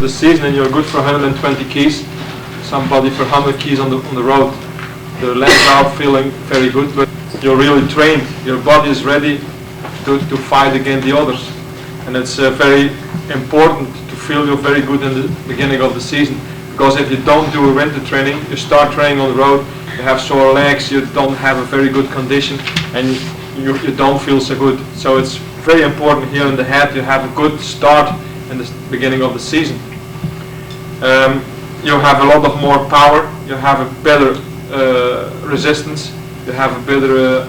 the season and you're good for 120 keys, somebody for 100 keys on the road, the legs are feeling very good, but you're really trained, your body is ready to fight against the others. And it's very important to feel you're very good in the beginning of the season, because if you don't do a winter training, you start training on the road, you have sore legs, you don't have a very good condition, and you don't feel so good. So it's very important here in the head you have a good start in the beginning of the season. You have a lot of more power, you have a better resistance, you have a better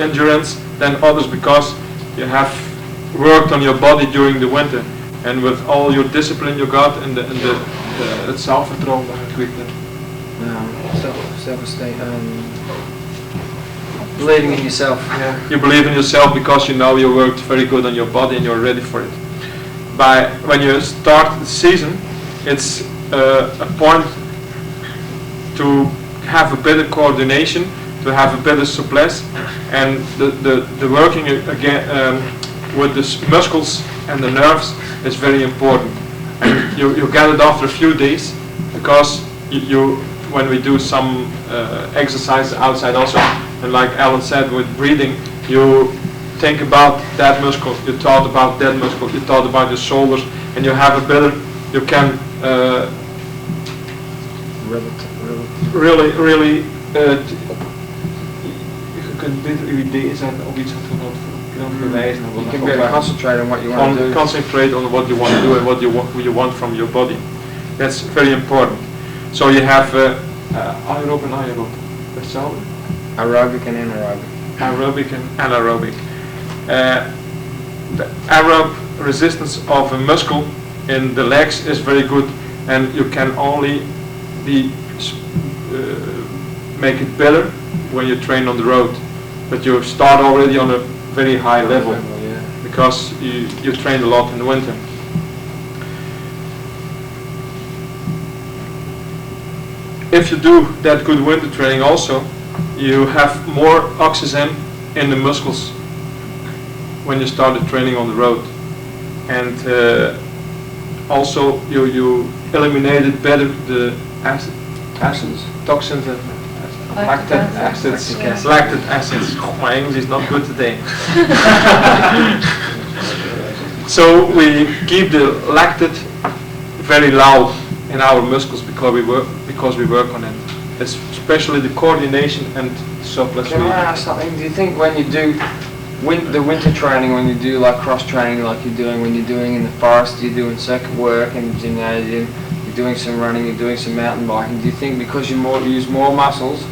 endurance than others, because you have worked on your body during the winter, and with all your discipline you got and het zelfvertrouwen, self-esteem, believing in yourself. Yeah. You believe in yourself because you know you worked very good on your body and you're ready for it. When you start the season, it's a point to have a better coordination, to have a better souplesse, and the working again with the muscles and the nerves is very important. And you get it after a few days, because when we do some exercises outside also, and like Allan said with breathing, you think about that muscle, you thought about that muscle, you thought about your shoulders, and you have a better, you can really je kunt beter uw ideeën zijn op iets bewijzen. You can better concentrate on what you want to do. Concentrate on what you want to do and what you want from your body. That's very important. So you have aerobic and anaerobic. Hetzelfde? Aerobic and anaerobic. Aerobic and anaerobic. The aerobic resistance of a muscle in the legs is very good, and you can only make it better when you train on the road. But you start already on a very high level, because you train a lot in the winter. If you do that good winter training also, you have more oxygen in the muscles when you started training on the road, and also you eliminated better the acids, toxins, and lactic acids. Oh, my English is not good today. So we keep the lactate very low in our muscles because we work on it. It's especially the coordination and souplesse. Can I ask something? Do you think when you do the winter training, when you do like cross training like you're doing when you're doing in the forest, you're doing circuit work in the gymnasium, you're doing some running, you're doing some mountain biking, do you think because you use more muscles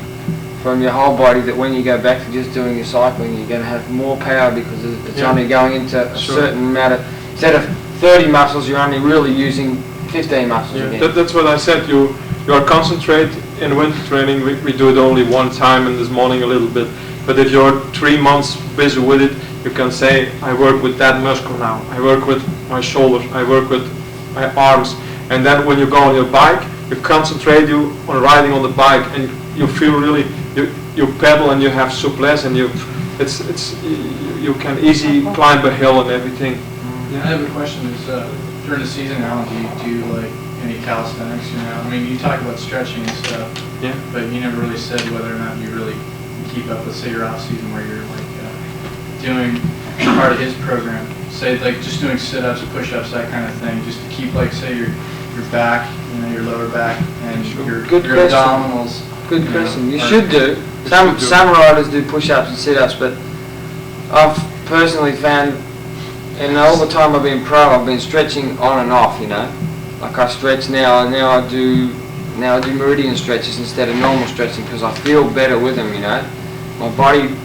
from your whole body that when you go back to just doing your cycling, you're going to have more power because it's only going into a certain amount of, instead of 30 muscles, you're only really using 15 muscles again. That's what I said. You are concentrate in winter training. We do it only one time in this morning a little bit. But if you're 3 months busy with it, you can say, I work with that muscle now. I work with my shoulders. I work with my arms. And then when you go on your bike, you concentrate on riding on the bike, and you feel really, you pedal and you have souplesse, and you can easily climb a hill and everything. Yeah. I have a question. Is during the season, Allan, do you do like any calisthenics? You know, I mean, you talk about stretching and stuff. Yeah. But you never really said whether or not you really keep up with, say, your off season where you're like doing part of his program. Say like just doing sit-ups, push-ups, that kind of thing, just to keep like say your back, you know, your lower back and your abdominals. Good question. You should do. Some riders do push-ups and sit-ups, but I've personally found, in all the time I've been pro, I've been stretching on and off. You know, like I stretch now, and now I do meridian stretches instead of normal stretching because I feel better with them. You know, my body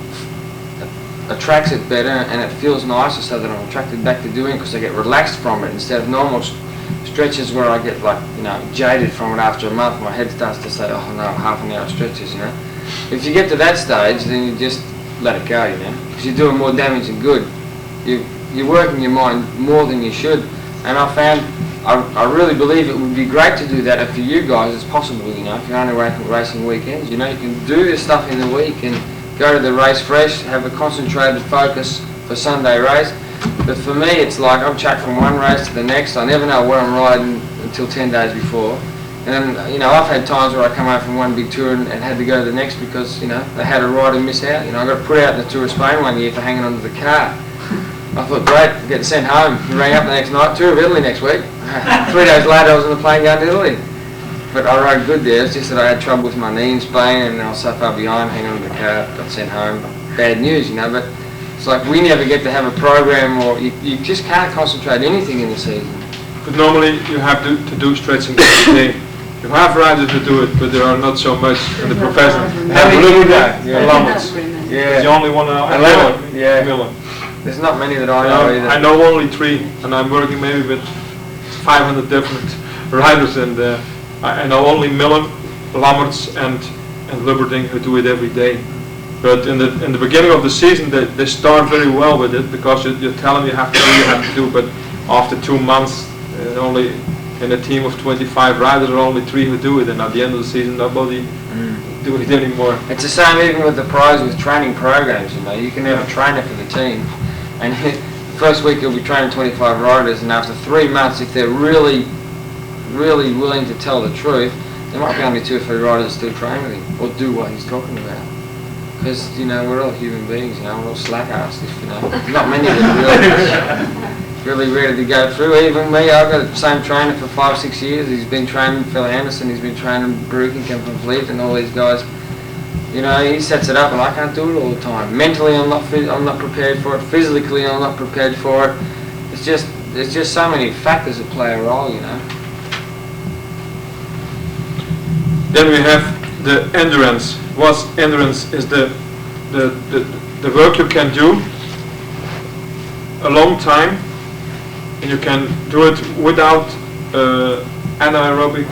attracts it better and it feels nicer, so that I'm attracted back to doing it because I get relaxed from it instead of normal stretches where I get like, you know, jaded from it after a month. My head starts to say, oh no, half an hour stretches, you know. If you get to that stage, then you just let it go, you know, because you're doing more damage than good. You're working your mind more than you should, and I found, I really believe it would be great to do that for you guys as possible, you know, if you're only racing weekends, you know, you can do this stuff in the week and go to the race fresh, have a concentrated focus for Sunday race, But for me, it's like I'm chucked from one race to the next. I never know where I'm riding until 10 days before. And then, you know, I've had times where I come home from one big tour and had to go to the next because, you know, they had a ride and miss out. You know, I got put out in the Tour of Spain one year for hanging onto the car. I thought, great, I'm getting sent home. Rang up the next night, Tour of Italy next week. 3 days later, I was on the plane going to Italy. But I rode good there. It's just that I had trouble with my knee in Spain and I was so far behind, hanging onto the car, got sent home. Bad news, you know, but it's like we never get to have a program, or you just can't concentrate anything in the season. But normally you have to do stretching every day. You have riders who do it, but there are not so much in the profession. How many do you know? And Lammerts. Yeah. The only one I Miller. know. Yeah. Miller. There's not many that I know either. I know only 3, and I'm working maybe with 500 different riders, and I know only Miller, Lammerts, and Lubberding who do it every day. But in the beginning of the season, they start very well with it because you tell them you have to do. But after 2 months, only in a team of 25 riders, there are only 3 who do it, and at the end of the season, nobody do it anymore. It's the same even with the pros with training programs. You know, you can have a trainer for the team, and first week you'll be training 25 riders, and after 3 months, if they're really willing to tell the truth, there might be only 2 or 3 riders still train with him or do what he's talking about. Because, you know, we're all human beings, you know, we're all slack-assed, you know. Not many that are really ready to go through. Even me, I've got the same trainer for 5-6 years. He's been training Phil Anderson, he's been training Brooke and Kevin Fleet and all these guys. You know, he sets it up and I can't do it all the time. Mentally, I'm not prepared for it. Physically, I'm not prepared for it. There's just so many factors that play a role, you know. Then we have the endurance. What's endurance is the work you can do a long time, and you can do it without anaerobic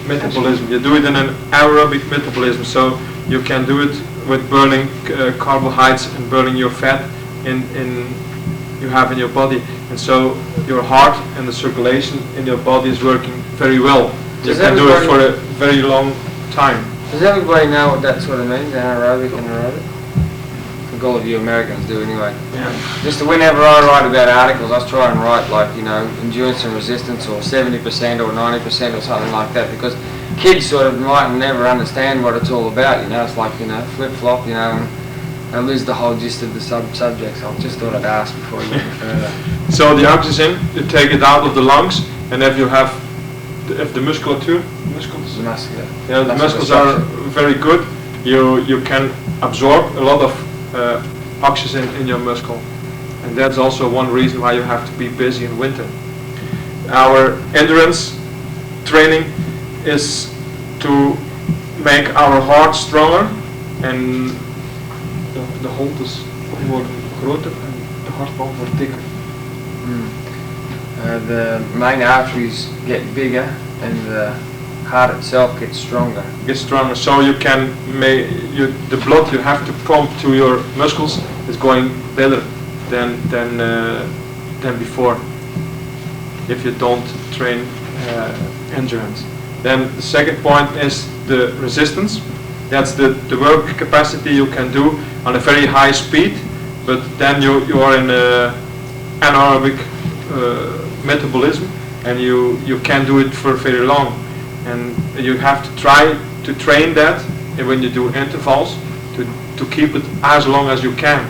metabolism. You do it in an aerobic metabolism, so you can do it with burning carbohydrates and burning your fat you have in your body, and so your heart and the circulation in your body is working very well. You can do it for a very long time. Does everybody know what that sort of means, anaerobic and aerobic? I think all of you Americans do anyway. Yeah. Just whenever I write about articles, I try and write like, you know, endurance and resistance or 70% or 90% or something like that, because kids sort of might never understand what it's all about, you know. It's like, you know, flip-flop, you know, and I lose the whole gist of the subject, so I just thought I'd ask before you go further. So the oxygen, you take it out of the lungs, and if you have the musculature, yeah, the muscles are very good. You can absorb a lot of oxygen in your muscle, and that's also one reason why you have to be busy in winter. Our endurance training is to make our heart stronger, and de holtes worden groter en de hartbaan wordt dikker. The main arteries get bigger and the heart itself gets stronger. Gets stronger, so you can make the blood you have to pump to your muscles is going better than before if you don't train endurance. Then the second point is the resistance. That's the work capacity you can do on a very high speed, but then you are in anaerobic metabolism, and you can't do it for very long, and you have to try to train that, and when you do intervals, to keep it as long as you can,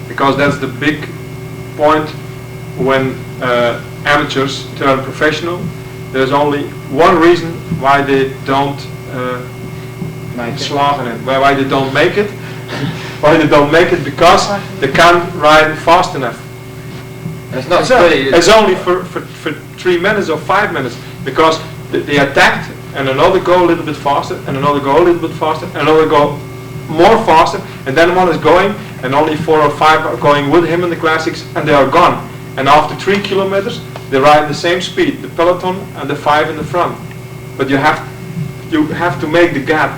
because that's the big point when amateurs turn professional. There's only one reason why they don't slagen it, why they don't make it. Why they don't make it? Because they can't ride fast enough. It's not it's only for 3 minutes or 5 minutes, because they attacked and another go a little bit faster and another go a little bit faster and another go more faster, and then one is going and only 4 or 5 are going with him in the classics, and they are gone. And after 3 kilometers they ride the same speed, the peloton and the 5 in the front. But you have to make the gap,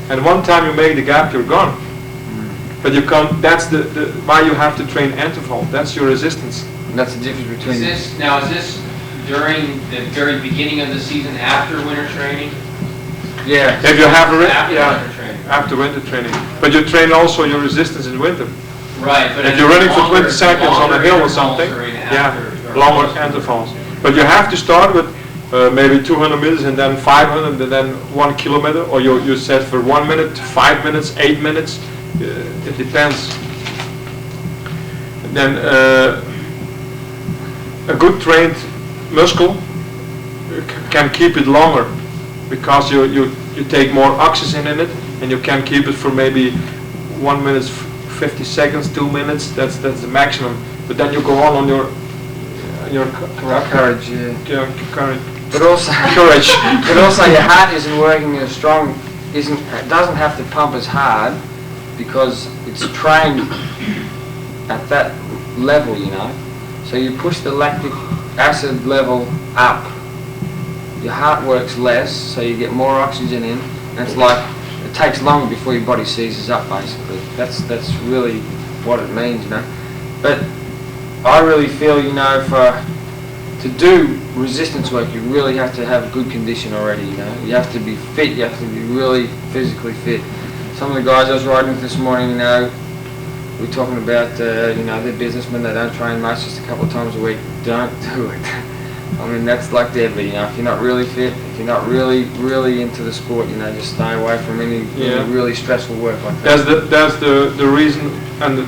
and one time you make the gap, you're gone. But you can't. That's the why you have to train interval. That's your resistance. And that's the difference between. Is this during the very beginning of the season after winter training? Yeah. If you have After winter training. after winter training, but you train also your resistance in winter. Right, but If you're running for 20 longer- seconds on a longer hill or intervals something, during yeah, after- longer intervals. But you have to start with maybe 200 meters and then 500 and then 1 kilometer, or you set for 1 minute, 5 minutes, 8 minutes. It depends. And then a good trained muscle can keep it longer because you take more oxygen in it, and you can keep it for maybe 1 minute 50 seconds, 2 minutes. That's the maximum. But then you go on your Courage, yeah. courage. But also, Courage. but also your heart isn't working as strong. It doesn't have to pump as hard because it's trained at that level, you know. So you push the lactic acid level up. Your heart works less, so you get more oxygen in. And it's like it takes longer before your body seizes up, basically. That's really what it means, you know. But I really feel, you know, to do resistance work, you really have to have good condition already, you know. You have to be fit, you have to be really physically fit. Some of the guys I was riding with this morning, you know, we're talking about, you know, they're businessmen, they don't train much, just a couple of times a week. Don't do it. I mean, that's like deadly, you know. If you're not really fit, if you're not really into the sport, you know, just stay away from any really stressful work like that. That's the reason, and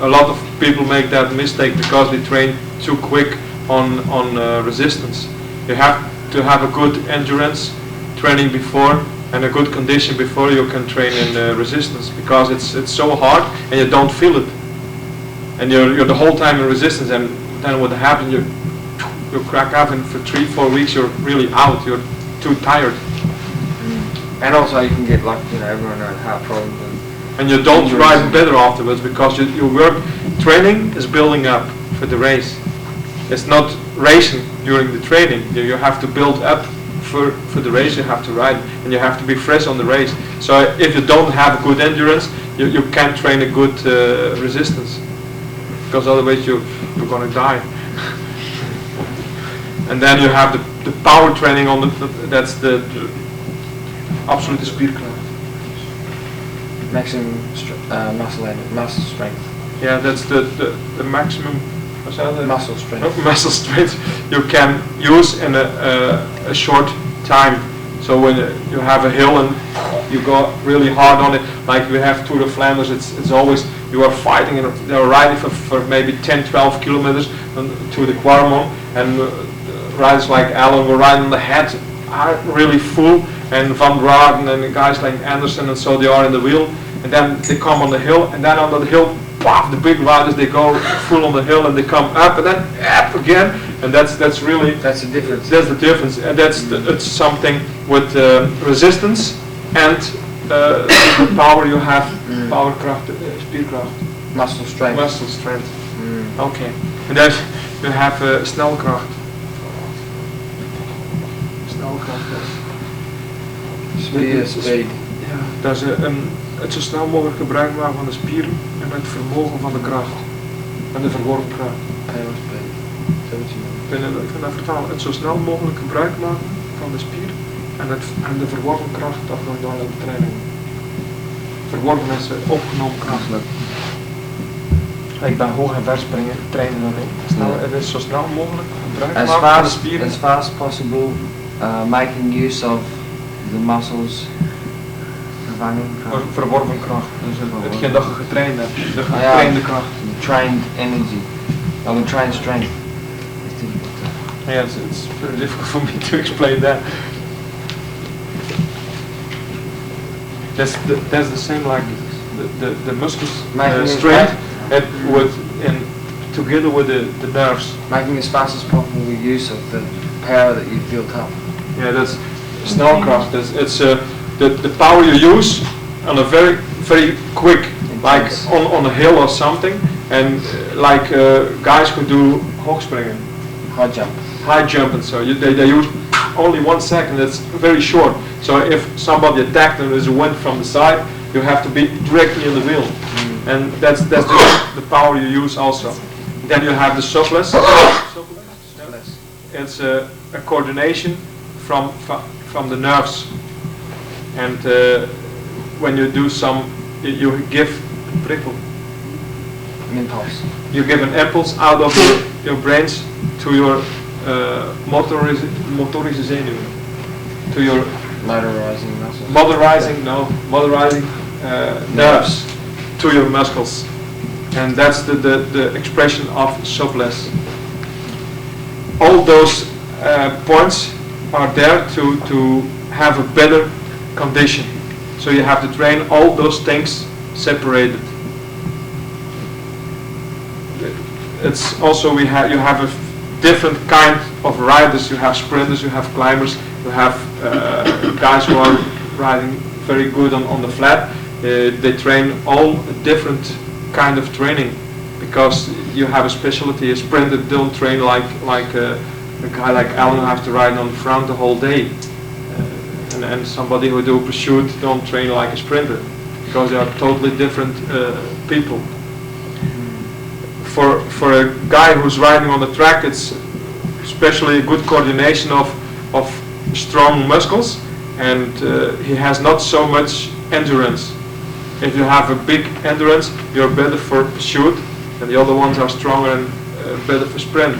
a lot of people make that mistake because they train too quick on resistance. You have to have a good endurance training before and a good condition before you can train in resistance, because it's so hard and you don't feel it, and you're the whole time in resistance, and then what happens, you crack up, and for 3-4 weeks you're really out, you're too tired. And also you can get, like, you know, everyone has heart problems. And you don't ride better afterwards because your work training is building up for the race. It's not racing during the training. You have to build up for the race. You have to ride, and you have to be fresh on the race. So if you don't have good endurance, you can't train a good resistance, because otherwise you're going to die. And then you have the power training on that's the absolute spierkracht. Maximum muscle strength. Yeah, that's the maximum Muscle strength. muscle strength you can use in a short time. So when you have a hill and you go really hard on it, like we have Tour de Flanders, it's always you are fighting and they're riding for maybe 10-12 kilometers to the Quaremont, and riders like Allan were riding on the head, are really full, and Van Braden and the guys like Anderson, and so they are in the wheel, and then they come on the hill, and then on the hill, pop, the big riders, they go full on the hill and they come up and then up again, and that's really the difference. That's the difference, and it's something with resistance and the power you have, powerkracht, spierkracht, Muscle strength. muscle strength. Okay, and then you have snelkracht. Snelkracht. Speed. Ja, dat is het zo snel mogelijk gebruik maken van de spieren en het vermogen van de kracht. En de verworven kracht. Ik kan dat vertalen. Het zo snel mogelijk gebruik maken van de spier en de verworven kracht dat nog door de training. Verworven is opgenomen kracht. Ik ben hoog en ver springen, trainen dan niet. Het is zo snel mogelijk gebruik maken van de spieren. As fast as possible, making use of the muscles. Verworven kracht, dus hetgeen dat je getraind hebt, de getrainde kracht. Trained energy, or the trained strength. Yeah, it's very difficult for me to explain that. That's the same like the muscles strength together with the nerves. Making as fast as possible use of the power that you built up. Yeah, that's snelkracht. It's the power you use on a very quick, like on a hill or something, and like guys who do hoogspringen, high jump, and so they use only 1 second. It's very short. So if somebody attacked and there's a wind from the side, you have to be directly in the wheel, and that's the power you use also. Then you have the suppleness. It's a coordination from the nerves. And when you do you give prikkel. impulse. You give an impulse out of your brains to your motorische zenuwen, to your Motorizing muscles. motorizing nerves to your muscles, and that's the expression of souplesse. All those points are there to have a better condition. So you have to train all those things separated. It's also you have a different kind of riders. You have sprinters, you have climbers, you have guys who are riding very good on the flat. They train all different kind of training because you have a specialty. A sprinter don't train like a guy like Allan who has to ride on the front the whole day, and somebody who do pursuit don't train like a sprinter because they are totally different people. For a guy who's riding on the track, it's especially a good coordination of strong muscles, and he has not so much endurance. If you have a big endurance, you're better for pursuit, and the other ones are stronger and better for sprint.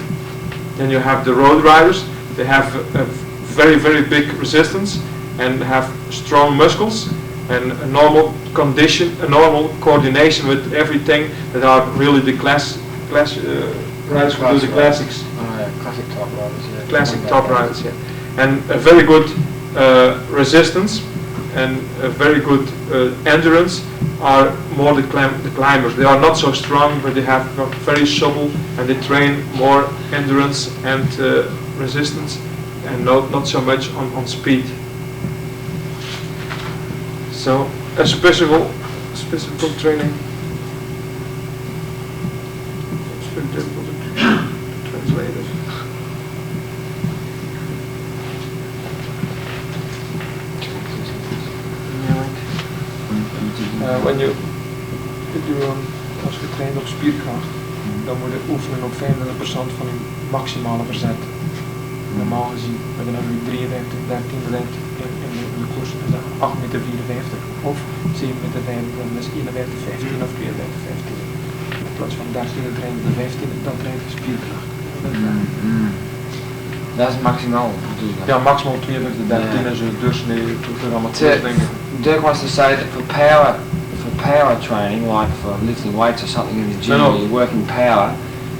Then you have the road riders. They have a very, very big resistance and have strong muscles and a normal condition, a normal coordination with everything that are really the riders who do the classics. Classic top riders, yeah. Classic top riders, yeah. And a very good resistance and a very good endurance are more the climbers. They are not so strong, but they have very supple, and they train more endurance and resistance, and not so much on speed. So a specific training. It's very difficult to translate it. When you als je traint op spierkracht, dan moet je oefenen op 25% van je maximale verzet. Normaal gezien, met een 53, 13 rijdt in de koers, is dat 8,54 meter of 7,5 meter, dan is 51,15 of 52,15. In plaats van 13 trainen de 15, dan traint je spierkracht. Dat is maximaal. Ja, maximaal 52, 13 is een doorsnee voor amateurs, denk ik. Dirk wants to say that for power training, like for lifting weights or something in the gym, you're working power.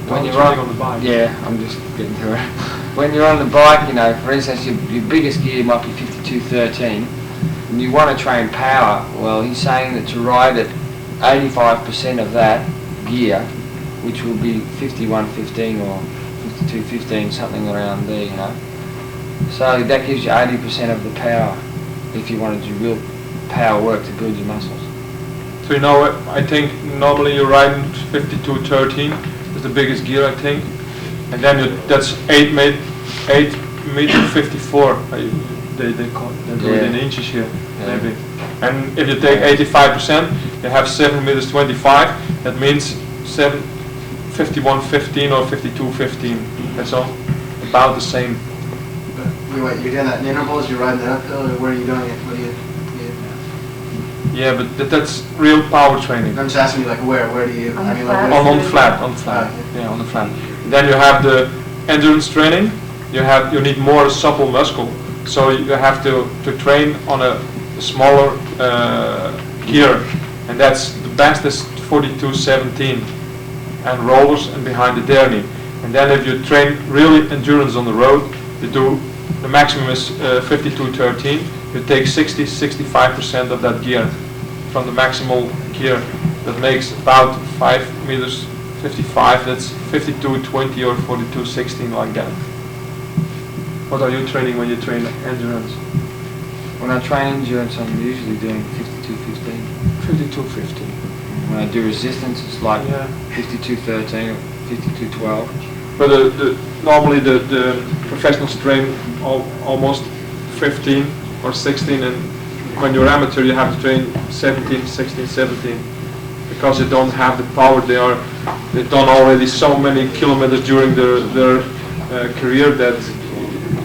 When you're riding on the bike. Yeah, I'm just getting to it. When you're on the bike, you know, for instance, your biggest gear might be 5213, and you want to train power. Well, he's saying that to ride at 85% of that gear, which will be 5115 or 5215, something around there, you know. So that gives you 80% of the power if you want to do real power work to build your muscles. So you know, I think normally you're riding 5213 is the biggest gear, I think, and then that's 8 meter 54. They do it in inches here, maybe. And if you take 85%, you have 7 meters 25. That means 5115 or 5215. That's all about the same. You're doing that in intervals. You're riding that uphill, or where are you doing it? What do you? Yeah, but that's real power training. I'm just asking you, like, where? Where do you? On I the mean, flat. like, On the flat. Yeah, on the flat. Then you have the endurance training. You need more supple muscle, so you have to train on a smaller gear, and that's the best is 4217 and rollers and behind the derny. And then if you train really endurance on the road, you do the maximum is 5213. You take 65% of that gear from the maximal gear. That makes about 5 meters 55. That's 5220 or 4216, like that. What are you training when you train endurance? When I train endurance, I'm usually doing 5215. 5215. When I do resistance, it's like 5213 or 5212. But normally the professionals train almost 15 or 16, and when you're amateur you have to train 17, 16, 17, because you don't have the power. They've done already so many kilometers during their career that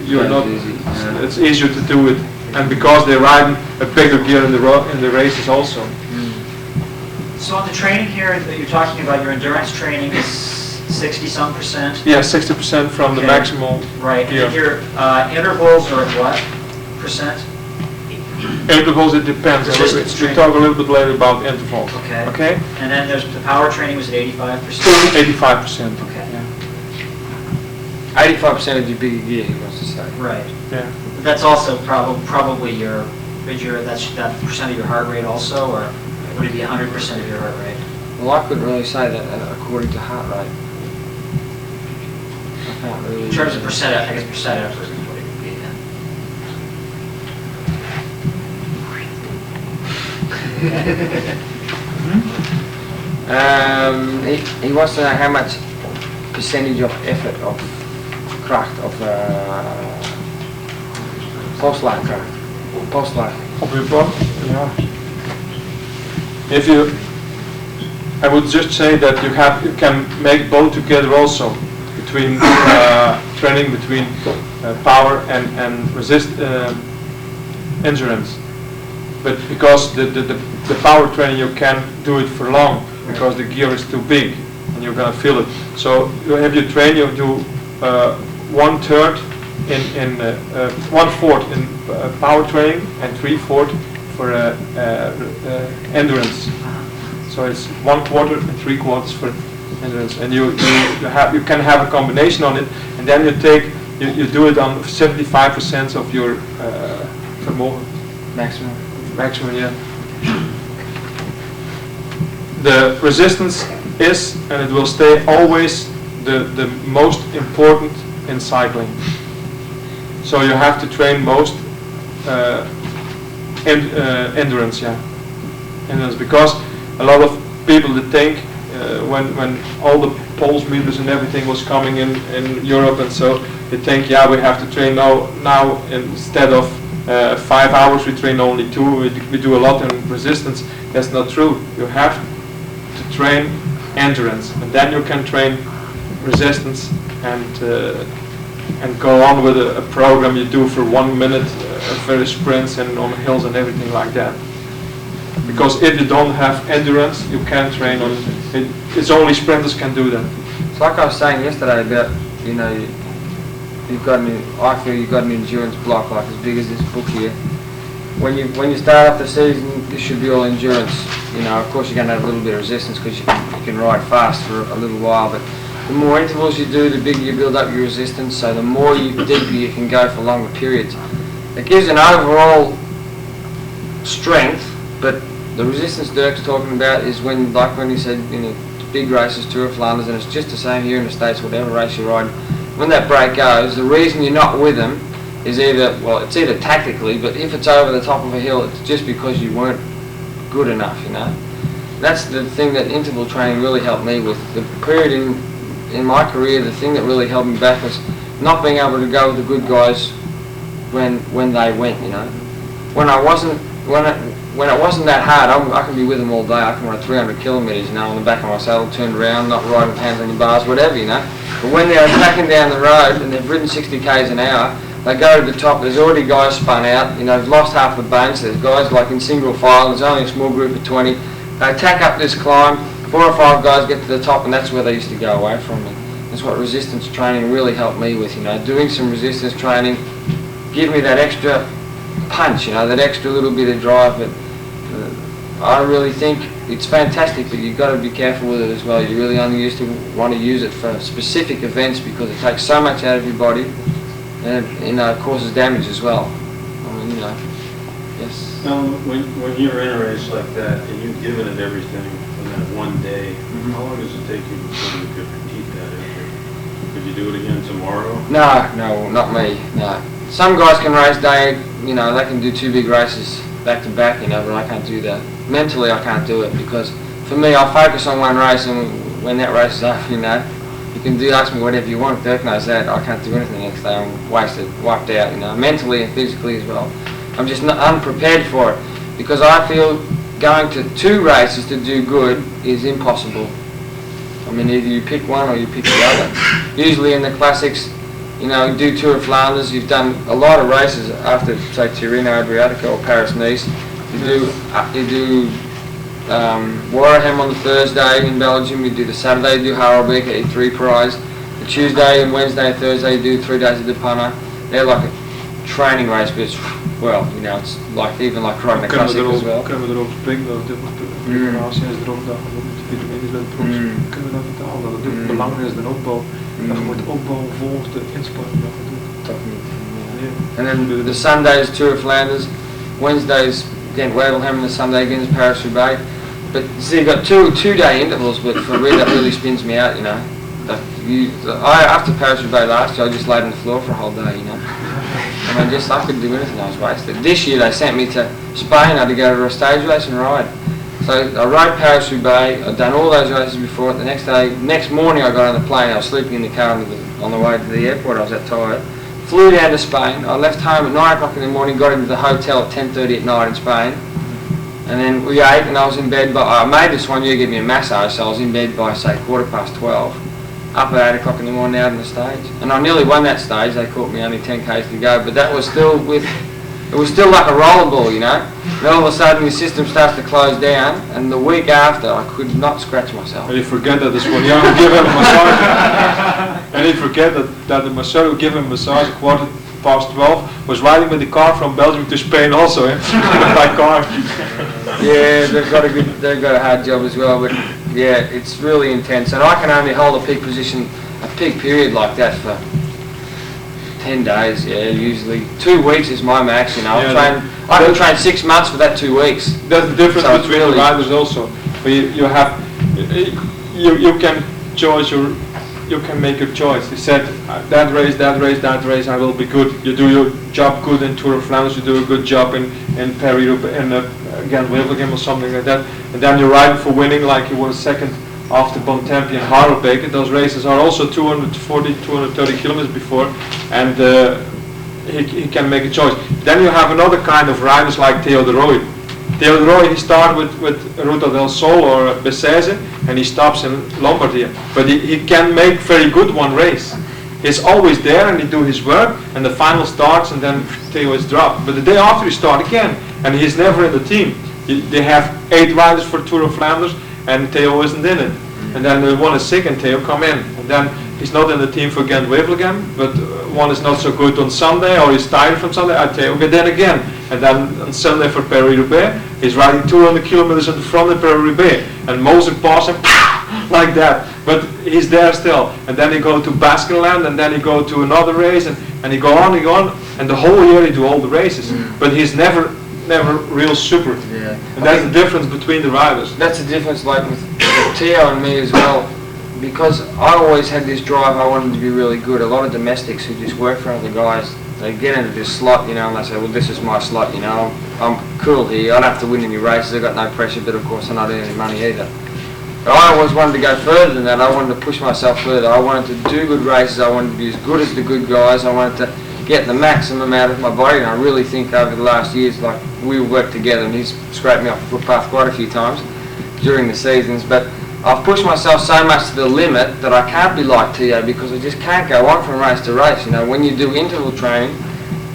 you're not. It's easier to do it, and because they ride a bigger gear in the races also. So on the training here that you're talking about, your endurance training is 60-some%? Yeah, 60% from the Okay. maximal. Right, and Yeah. then your intervals are at what percent? Intervals, it depends. Resistance We training. talk a little bit later about intervals. Okay. Okay? And then there's the power training was at 85%? 85%. Okay. 85% of your bigger gear, he wants to say. Right. Yeah. But that's also probably that percent of your heart rate also, or would it be 100% of your heart rate? Well, I couldn't really say that according to heart rate. I can't really... In terms of percent, I guess percent effort is what it would be then. He wants to know how much percentage of effort of kracht of pulse-line kracht. Pulse-line. Op your butt? Yeah. If you, I would just say that you can make both together also, between training between power and endurance. But because the power training you can't do it for long because the gear is too big and you're gonna feel it. So you have your train, you do 1/3 in 1/4 in power training and 3/4 for endurance. So it's 1/4 and 3/4 for endurance, and you can have a combination on it, and then you do it on 75% of your vermogen. Maximum. Maximum, yeah. The resistance is, and it will stay always, the most important in cycling. So you have to train most endurance, yeah. Endurance, because a lot of people that think when all the pulse meters and everything was coming in Europe, and so they think, yeah, we have to train now instead of 5 hours we train only 2. We do a lot in resistance. That's not true. You have to train endurance, and then you can train resistance and go on with a program you do for 1 minute, various sprints and on hills and everything like that. Because if you don't have endurance, you can't train on it. It's only sprinters can do that. It's like I was saying yesterday about, you know, I feel you've got an endurance block like as big as this book here. When you start up the season, this should be all endurance. You know, of course you're going to have a little bit of resistance because you can ride fast for a little while, but the more intervals you do, the bigger you build up your resistance, so the more deeper you can go for longer periods. It gives an overall strength, but the resistance Dirk's talking about is when he said, you know, big races, Tour of Flanders, and it's just the same here in the States, whatever race you ride. When that break goes, the reason you're not with them is it's either tactically, but if it's over the top of a hill, it's just because you weren't good enough, you know. That's the thing that interval training really helped me with. The period in my career, the thing that really held me back was not being able to go with the good guys when they went, you know. When it wasn't that hard, I can be with them all day. I can ride 300 kilometres, you know, on the back of my saddle, turned around, not riding with hands on your bars, whatever, you know. But when they're attacking down the road and they've ridden 60 k's an hour, they go to the top, there's already guys spun out, you know, they've lost half the banks, there's guys like in single file, there's only a small group of 20. They attack up this climb, 4 or 5 guys get to the top, and that's where they used to go away from me. That's what resistance training really helped me with, you know, doing some resistance training, give me that extra punch, you know, that extra little bit of drive. But I really think it's fantastic, but you've got to be careful with it as well. You really only want to use it for specific events because it takes so much out of your body, and it, you know, it causes damage as well. I mean, you know, yes. When you're in a race like that and you've given it everything in that one day, how long does it take you before you could repeat that effort? Could you do it again tomorrow? No, not me. No. Some guys can race day, you know, they can do 2 big races back to back, you know, but I can't do that. Mentally, I can't do it because for me, I focus on one race, and when that race is up, you know, you can ask me whatever you want. Dirk knows that. I can't do anything the next day. I'm wiped out, you know, mentally and physically as well. I'm just not unprepared for it because I feel going to 2 races to do good is impossible. I mean, either you pick one or you pick the other. Usually in the classics, you know, do Tour of Flanders, you've done a lot of races after, say, Tirreno Adriatico or Paris-Nice. You do Wareham on the Thursday in Belgium. You do the Saturday, you do Harelbeke, E3 prize. The Tuesday and Wednesday and Thursday you do 3 days of the punter. They're like a training race, but it's, well, you know, it's like even like riding a classic as well. Kunnen we erop springen dat de preparatie is erop dat je moet vitamines bij de pro's. Kunnen we dat vertalen? Dat het belangrijk is de opbouw. Dat je moet opbouwen volgens de inspanning dat je doet. And then the Sunday is Tour of Flanders, Wednesday's again Wavelham, and the Sunday again is Paris-Roubaix. But see, you've got two day intervals, but for me that really spins me out, you know. After Paris-Roubaix last year, I just laid on the floor for a whole day, you know. I mean, I couldn't do anything, I was wasted. This year they sent me to Spain, I had to go to a stage race and ride. So I rode Paris-Roubaix, I'd done all those races before. The next morning I got on the plane, I was sleeping in the car on the way to the airport, I was that tired. Flew down to Spain, I left home at 9 o'clock in the morning, got into the hotel at 10:30 at night in Spain. And then we ate and I was in bed, but I made this one year give me a massage, so I was in bed by say 12:15. Up at 8 o'clock in the morning out on the stage. And I nearly won that stage, they caught me only 10 k's to go, but that was still it was still like a rollerball, you know. And all of a sudden your system starts to close down, and the week after I could not scratch myself. And you forget that this one young will give him a massage. And you forget that the masseur who gave him a massage at 12:15 was riding with the car from Belgium to Spain also, by car. Yeah, they've got a hard job as well, but yeah, it's really intense. And I can only hold a peak position, a peak period like that for 10 days, yeah, usually. 2 weeks is my max, you know. I can train 6 months for that 2 weeks. That's the difference So between really the riders also. But you can choose you can make your choice. You said that race I will be good. You do your job good in Tour of Flanders, you do a good job in Paris-Roubaix, and again Wielerschool or something like that. And then you're riding for winning, like you were second after Bontempi and Harelbeke. Those races are also 240, 230 kilometers before, and he can make a choice. Then you have another kind of riders like Theo de Rooij. Theo de Rooij, he started with Ruta del Sol or Bessese, and he stops in Lombardy. But he can make very good one race. He's always there and he do his work, and the final starts and then Theo is dropped. But the day after he start again, and he's never in the team. They have 8 riders for Tour of Flanders, and Theo isn't in it. And then one is sick and Theo come in. And then he's not in the team for Gent-Wevelgem, but one is not so good on Sunday, or he's tired from Sunday, Theo get in again. And then on Sunday for Paris-Roubaix, he's riding 200 kilometers in the front of Paris-Roubaix, and Mosen passing like that. But he's there still. And then he go to Baskenland, and then he go to another race, and he go on, and the whole year he do all the races. But he's never real super. Yeah. And that's the difference between the riders. That's the difference, like with Theo and me as well, because I always had this drive, I wanted to be really good. A lot of domestics who just work for other guys, they get into this slot, you know, and they say, well, this is my slot, you know, I'm cool here, I don't have to win any races, I've got no pressure, but of course I'm not earning any money either. But I always wanted to go further than that. I wanted to push myself further. I wanted to do good races, I wanted to be as good as the good guys, I wanted to get the maximum out of my body, and I really think over the last years, like, we worked together, and he's scraped me off the footpath quite a few times during the seasons, but I've pushed myself so much to the limit that I can't be like Theo, because I just can't go on from race to race. You know, when you do interval training,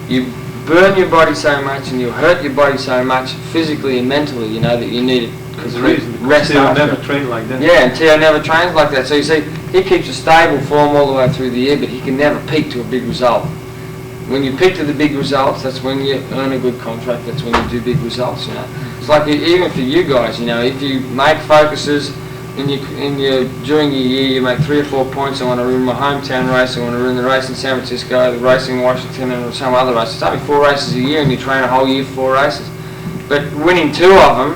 you burn your body so much and you hurt your body so much physically and mentally, you know, that you need rest. Theo never trained like that. Yeah, and Theo never trains like that. So you see, he keeps a stable form all the way through the year, but he can never peak to a big result. When you peak to the big results, that's when you earn a good contract, that's when you do big results, you know. It's like even for you guys, you know, if you make focuses during your year, you make 3 or 4 points. I want to ruin my hometown race, I want to ruin the race in San Francisco, the race in Washington, and some other race. It's only 4 races a year, and you train a whole year for 4 races. But winning 2 of them,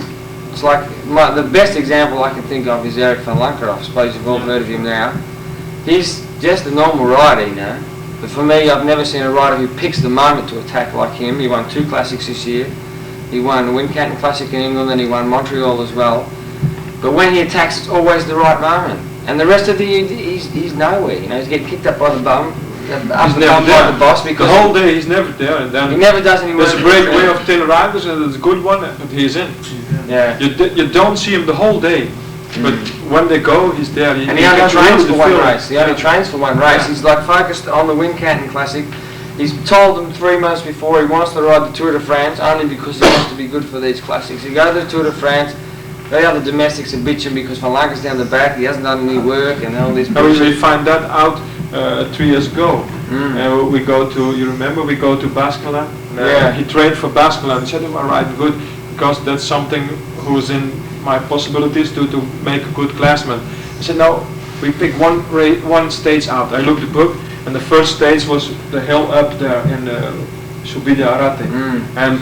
it's like the best example I can think of is Eric van Lanker. I suppose you've all heard of him now. He's just a normal rider, you know. But for me, I've never seen a rider who picks the moment to attack like him. He won 2 classics this year. He won the Wincanton Classic in England, and he won Montreal as well. But when he attacks, it's always the right moment. And the rest of the year, he's nowhere. You know, he's getting kicked up by the bum, up the bum by the boss, because the whole day he's never there, and then he never does any work. there's a breakaway of 10 riders, and it's a good one, but he's in. Yeah. You don't see him the whole day, but when they go, he's there. And he only trains for one race. He only trains for one race. He's like focused on the Wincanton Classic. He's told them 3 months before he wants to ride the Tour de France only because he wants to be good for these classics. He goes to the Tour de France, The other domestics are bitching because Falanka's down the back, he hasn't done any work and all this And we find that out 3 years ago. We go to, you remember, we go to Baskeland. Yeah. He trained for Baskeland. He said, "I'm riding good because that's something who's in my possibilities to make a good classman." I said, "No, we pick one stage out." I looked the book, and the first stage was the hill up there in Subida Arate. And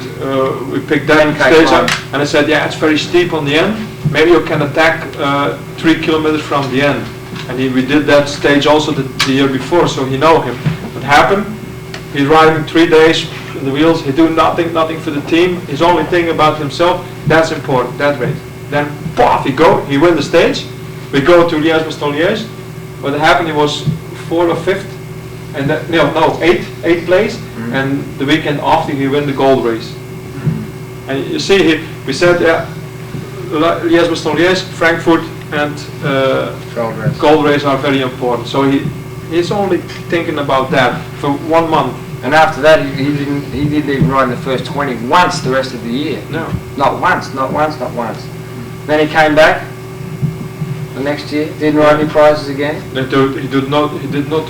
we picked that stage up, and I said, "Yeah, it's very steep on the end. Maybe you can attack 3 kilometers from the end." And we did that stage also the year before, so he know him. What happened? He's riding 3 days in the wheels. He do nothing for the team. His only thing about himself. That's important. That race. Then, poof, he win the stage. We go to Liège-Bastogne-Liège. What happened? He was 4th or 5th, and eighth place. And the weekend after, he win the gold race. And you see, we said, Liège-Bastogne-Liège, Frankfurt, and gold race are very important. So he's only thinking about that for 1 month. And after that, he didn't even ride in the first 20 once the rest of the year. No. Not once. Then he came back the next year, didn't ride any prizes again. He did not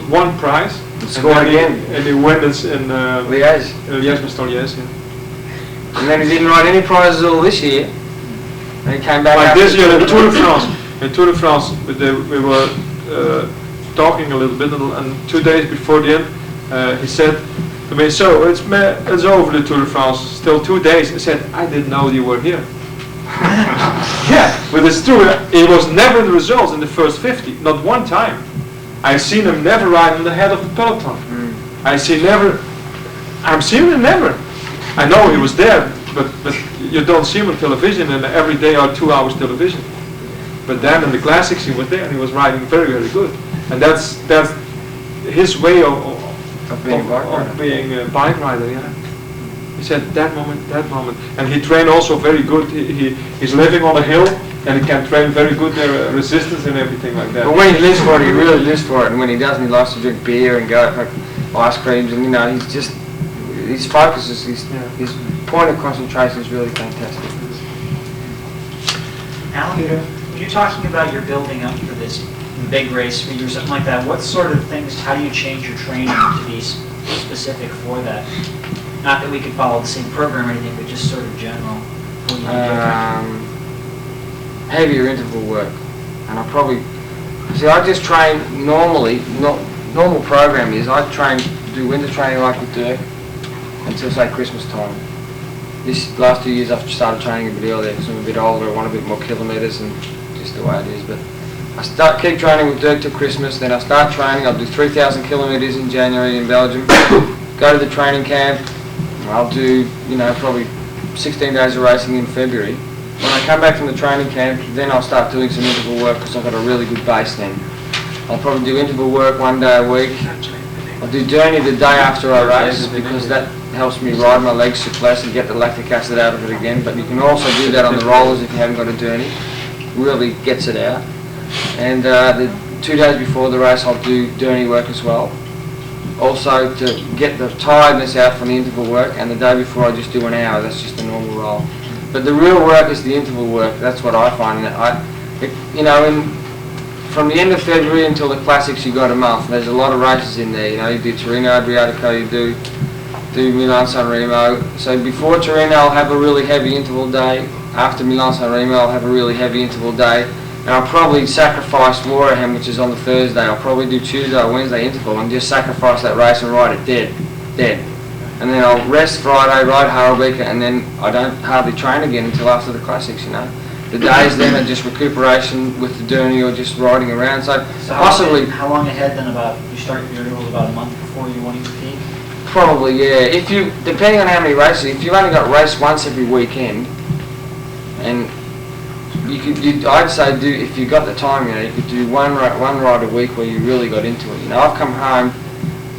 one prize. Scored again. And he won this in Liège. Liège-Bastogne-Liège. And then he didn't ride any prizes all this year. And he came back. Like after this year in Tour de France. In Tour de France, we were talking a little bit, and 2 days before the end, he said to me, "So it's over the Tour de France. Still 2 days." I said, "I didn't know you were here." Yeah, but it's true. He was never in the results in the first 50, not one time. I seen him never ride on the head of the peloton. I'm seeing him never. I know he was there, but you don't see him on television, and every day are 2 hours television. But then in the classics he was there, and he was riding very, very good. And that's his way of being a bike rider. Yeah. He said that moment, and he trained also very good. He's living on a hill, and he can train very good their resistance and everything like that. But when he lives for it, he really lives for it. And when he doesn't, he likes to drink beer and go for ice creams. And his focus is his point of concentration is really fantastic. Allan, when you're talking about your building up for this big race or something like that, what sort of things, how do you change your training to be specific for that? Not that we could follow the same program or anything, but just sort of general. What do you do different? Heavier interval work. And I just train normally, normal program is I do winter training like with Dirk until say Christmas time. This last 2 years I've started training a bit earlier because I'm a bit older, I want a bit more kilometres and just the way it is. But I keep training with Dirk till Christmas, then I start training, I'll do 3,000 kilometres in January in Belgium, go to the training camp, I'll do, probably 16 days of racing in February. When I come back from the training camp, then I'll start doing some interval work because I've got a really good base then. I'll probably do interval work 1 day a week. I'll do journey the day after I race because that helps me ride my legs less and get the lactic acid out of it again. But you can also do that on the rollers if you haven't got a journey. Really gets it out. And the 2 days before the race I'll do journey work as well. Also to get the tiredness out from the interval work, and the day before I just do an hour, that's just a normal roll. But the real work is the interval work, that's what I find. From the end of February until the classics you got a month. There's a lot of races in there, you do Torino, Adriatico, you do Milan-San Remo. So before Torino I'll have a really heavy interval day, after Milan-San Remo I'll have a really heavy interval day, and I'll probably sacrifice Wareham, which is on the Thursday. I'll probably do Tuesday or Wednesday interval and just sacrifice that race and ride it dead. And then I'll rest Friday, ride Harelbeke, and then I don't hardly train again until after the classics, The days then are just recuperation with the journey or just riding around. So possibly... How long ahead then you start your intervals about a month before you want to peak? Probably, yeah. Depending on how many races, if you've only got race once every weekend, and I'd say if you got the time, you could do one ride a week where you really got into it. I've come home,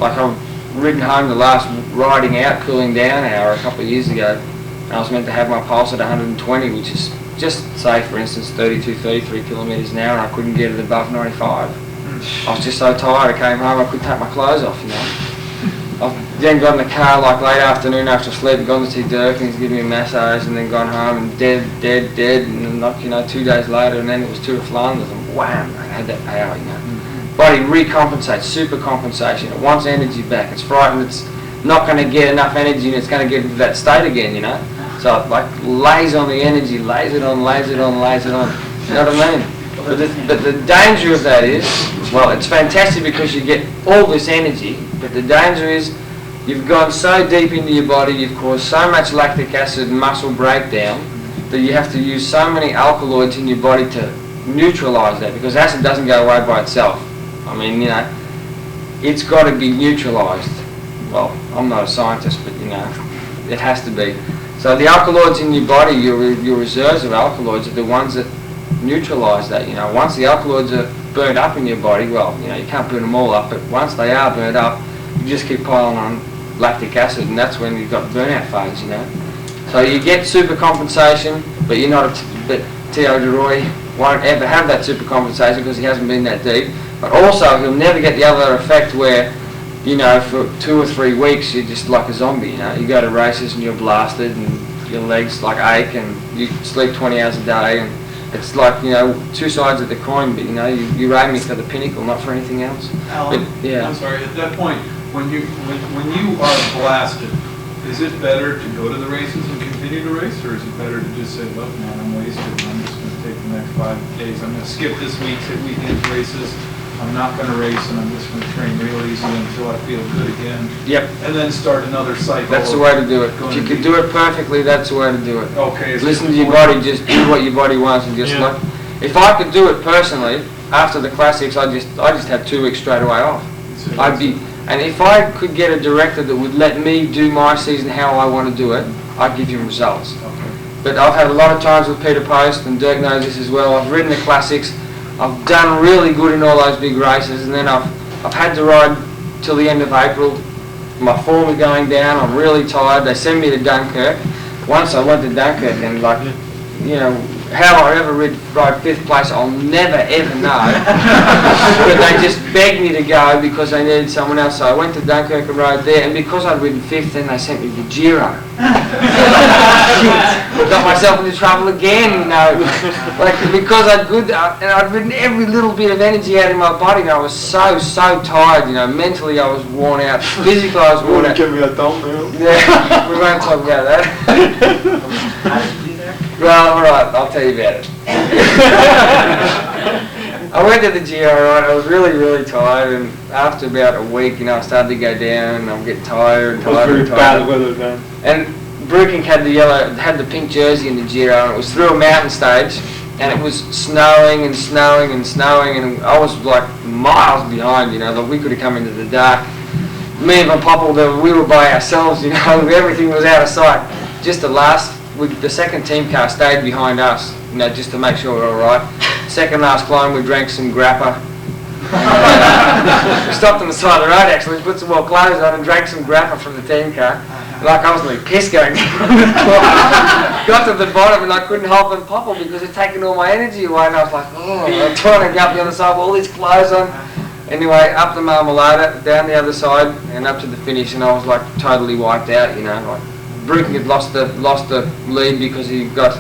I've ridden home the last riding out, cooling down hour a couple of years ago, and I was meant to have my pulse at 120, which is just say for instance 33 kilometres an hour, and I couldn't get it above 95. I was just so tired, I came home, I couldn't take my clothes off, I've then got in the car like late afternoon after sleep, gone to see Dirk and he's giving me a massage, and then gone home and dead, and then like, 2 days later, and then it was Tour de Flanders, and wham, I had that power, Body recompensates, super compensation. It wants energy back. It's frightened. It's not going to get enough energy, and it's going to get into that state again, So it like lays on the energy, lays it on. You know what I mean? But the danger of that is, well, it's fantastic because you get all this energy, but the danger is you've gone so deep into your body, you've caused so much lactic acid and muscle breakdown that you have to use so many alkaloids in your body to neutralise that, because acid doesn't go away by itself. I mean, it's got to be neutralised. Well, I'm not a scientist, but it has to be. So the alkaloids in your body, your reserves of alkaloids, are the ones that neutralise that. Once the alkaloids are burnt up in your body, well, you can't burn them all up, but once they are burnt up, you just keep piling on lactic acid, and that's when you've got burnout phase. So you get super compensation, but you're not. But Theo DeRoy won't ever have that super compensation because he hasn't been that deep. But also, he'll never get the other effect where, for 2 or 3 weeks, you're just like a zombie, You go to races and you're blasted and your legs like ache and you sleep 20 hours a day, and it's like, two sides of the coin, but you're aiming for the pinnacle, not for anything else. Alan, I'm sorry, at that point, when you are blasted, is it better to go to the races and continue to race, or is it better to just say, look, man, I'm wasted, and I'm just going to take the next 5 days, I'm going to skip this week's weekend races, I'm not going to race, and I'm just going to train real easy until I feel good again. Yep. And then start another cycle. That's the way to do it. If you can do it perfectly, that's the way to do it. Okay. Listen to your body, just do what your body wants, and just look. If I could do it personally, after the classics, I just have 2 weeks straight away off. And if I could get a director that would let me do my season how I want to do it, I'd give him results. Okay. But I've had a lot of times with Peter Post, and Dirk knows this as well. I've ridden the classics. I've done really good in all those big races, and then I've had to ride till the end of April. My form is going down. I'm really tired. They send me to Dunkirk. Once I went to Dunkirk, and how I ever ride 5th place, I'll never ever know. But they just begged me to go because they needed someone else. So I went to Dunkirk and rode there, and because I'd ridden 5th, then they sent me to Giro. Got myself into trouble again, because I'd ridden every little bit of energy out of my body, and I was so tired, mentally I was worn out, physically I was worn out. Give me a thumbnail. Yeah, we won't talk about that. How did you do there? Well, alright, I'll tell you about it. I went to the Giro, I was really tired, and after about a week, I started to go down, and I'm getting tired. It was very bad weather then. And Brooking had the pink jersey in the Giro, and it was through a mountain stage, and it was snowing, and I was like miles behind, like we could have come into the dark. Me and my papa, we were by ourselves, everything was out of sight. Just the second team car stayed behind us, just to make sure we were alright. Second last climb, we drank some grappa. We stopped on the side of the road actually, put some more clothes on and drank some grappa from the team car. Like I was like pissed going down the climb. Got to the bottom and I couldn't help but popple because it'd taken all my energy away, and I was like, I'm trying to go up the other side with all these clothes on. Anyway, up the Marmalade, down the other side, and up to the finish, and I was like totally wiped out, like Brooking had lost the lead because he got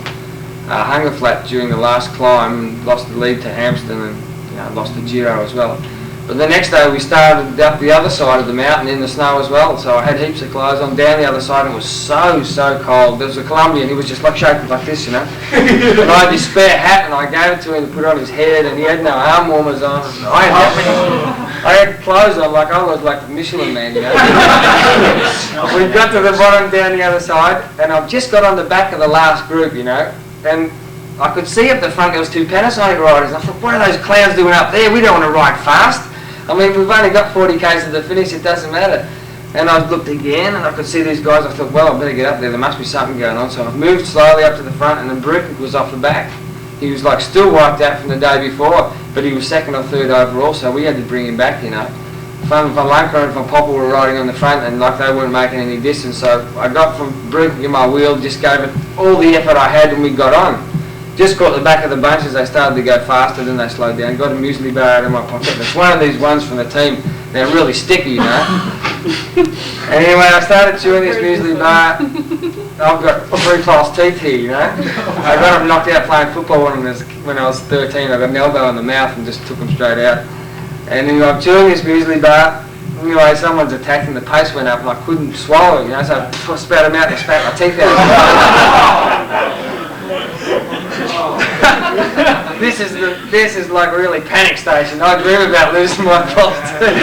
hunger flat during the last climb and lost the lead to Hampstead, and lost the Giro as well. But the next day we started up the other side of the mountain in the snow as well, so I had heaps of clothes on down the other side, and it was so cold. There was a Colombian, he was just like shaking like this, And I had this spare hat, and I gave it to him to put on his head, and he had no arm warmers on. I had clothes on like I was like the Michelin man, We got to the bottom down the other side, and I've just got on the back of the last group, and I could see up the front there was 2 Panasonic riders. I thought, what are those clowns doing up there? We don't want to ride fast. I mean, we've only got 40 k's to the finish, it doesn't matter. And I looked again, and I could see these guys. I thought, well, I better get up there. There must be something going on. So I moved slowly up to the front, and then Dirk was off the back. He was like still wiped out from the day before, but he was 2nd or 3rd overall, so we had to bring him back, Van Lanker and Van Poppel were riding on the front, and like they weren't making any distance. So I got from Dirk in my wheel, just gave it all the effort I had, and we got on. just caught the back of the bunch as they started to go faster, then they slowed down. Got a muesli bar out of my pocket. It's one of these ones from the team. They're really sticky, you know. And anyway, I started chewing this muesli bar. I've got 3 false teeth here, you know. I got them knocked out playing football when I was 13. I got an elbow in the mouth and just took them straight out. And anyway, I'm chewing this muesli bar. Anyway, someone's attacking, the pace went up and I couldn't swallow it, you know, so I spat them out and spat my teeth out. This is like really panic station. I dream about losing my false teeth.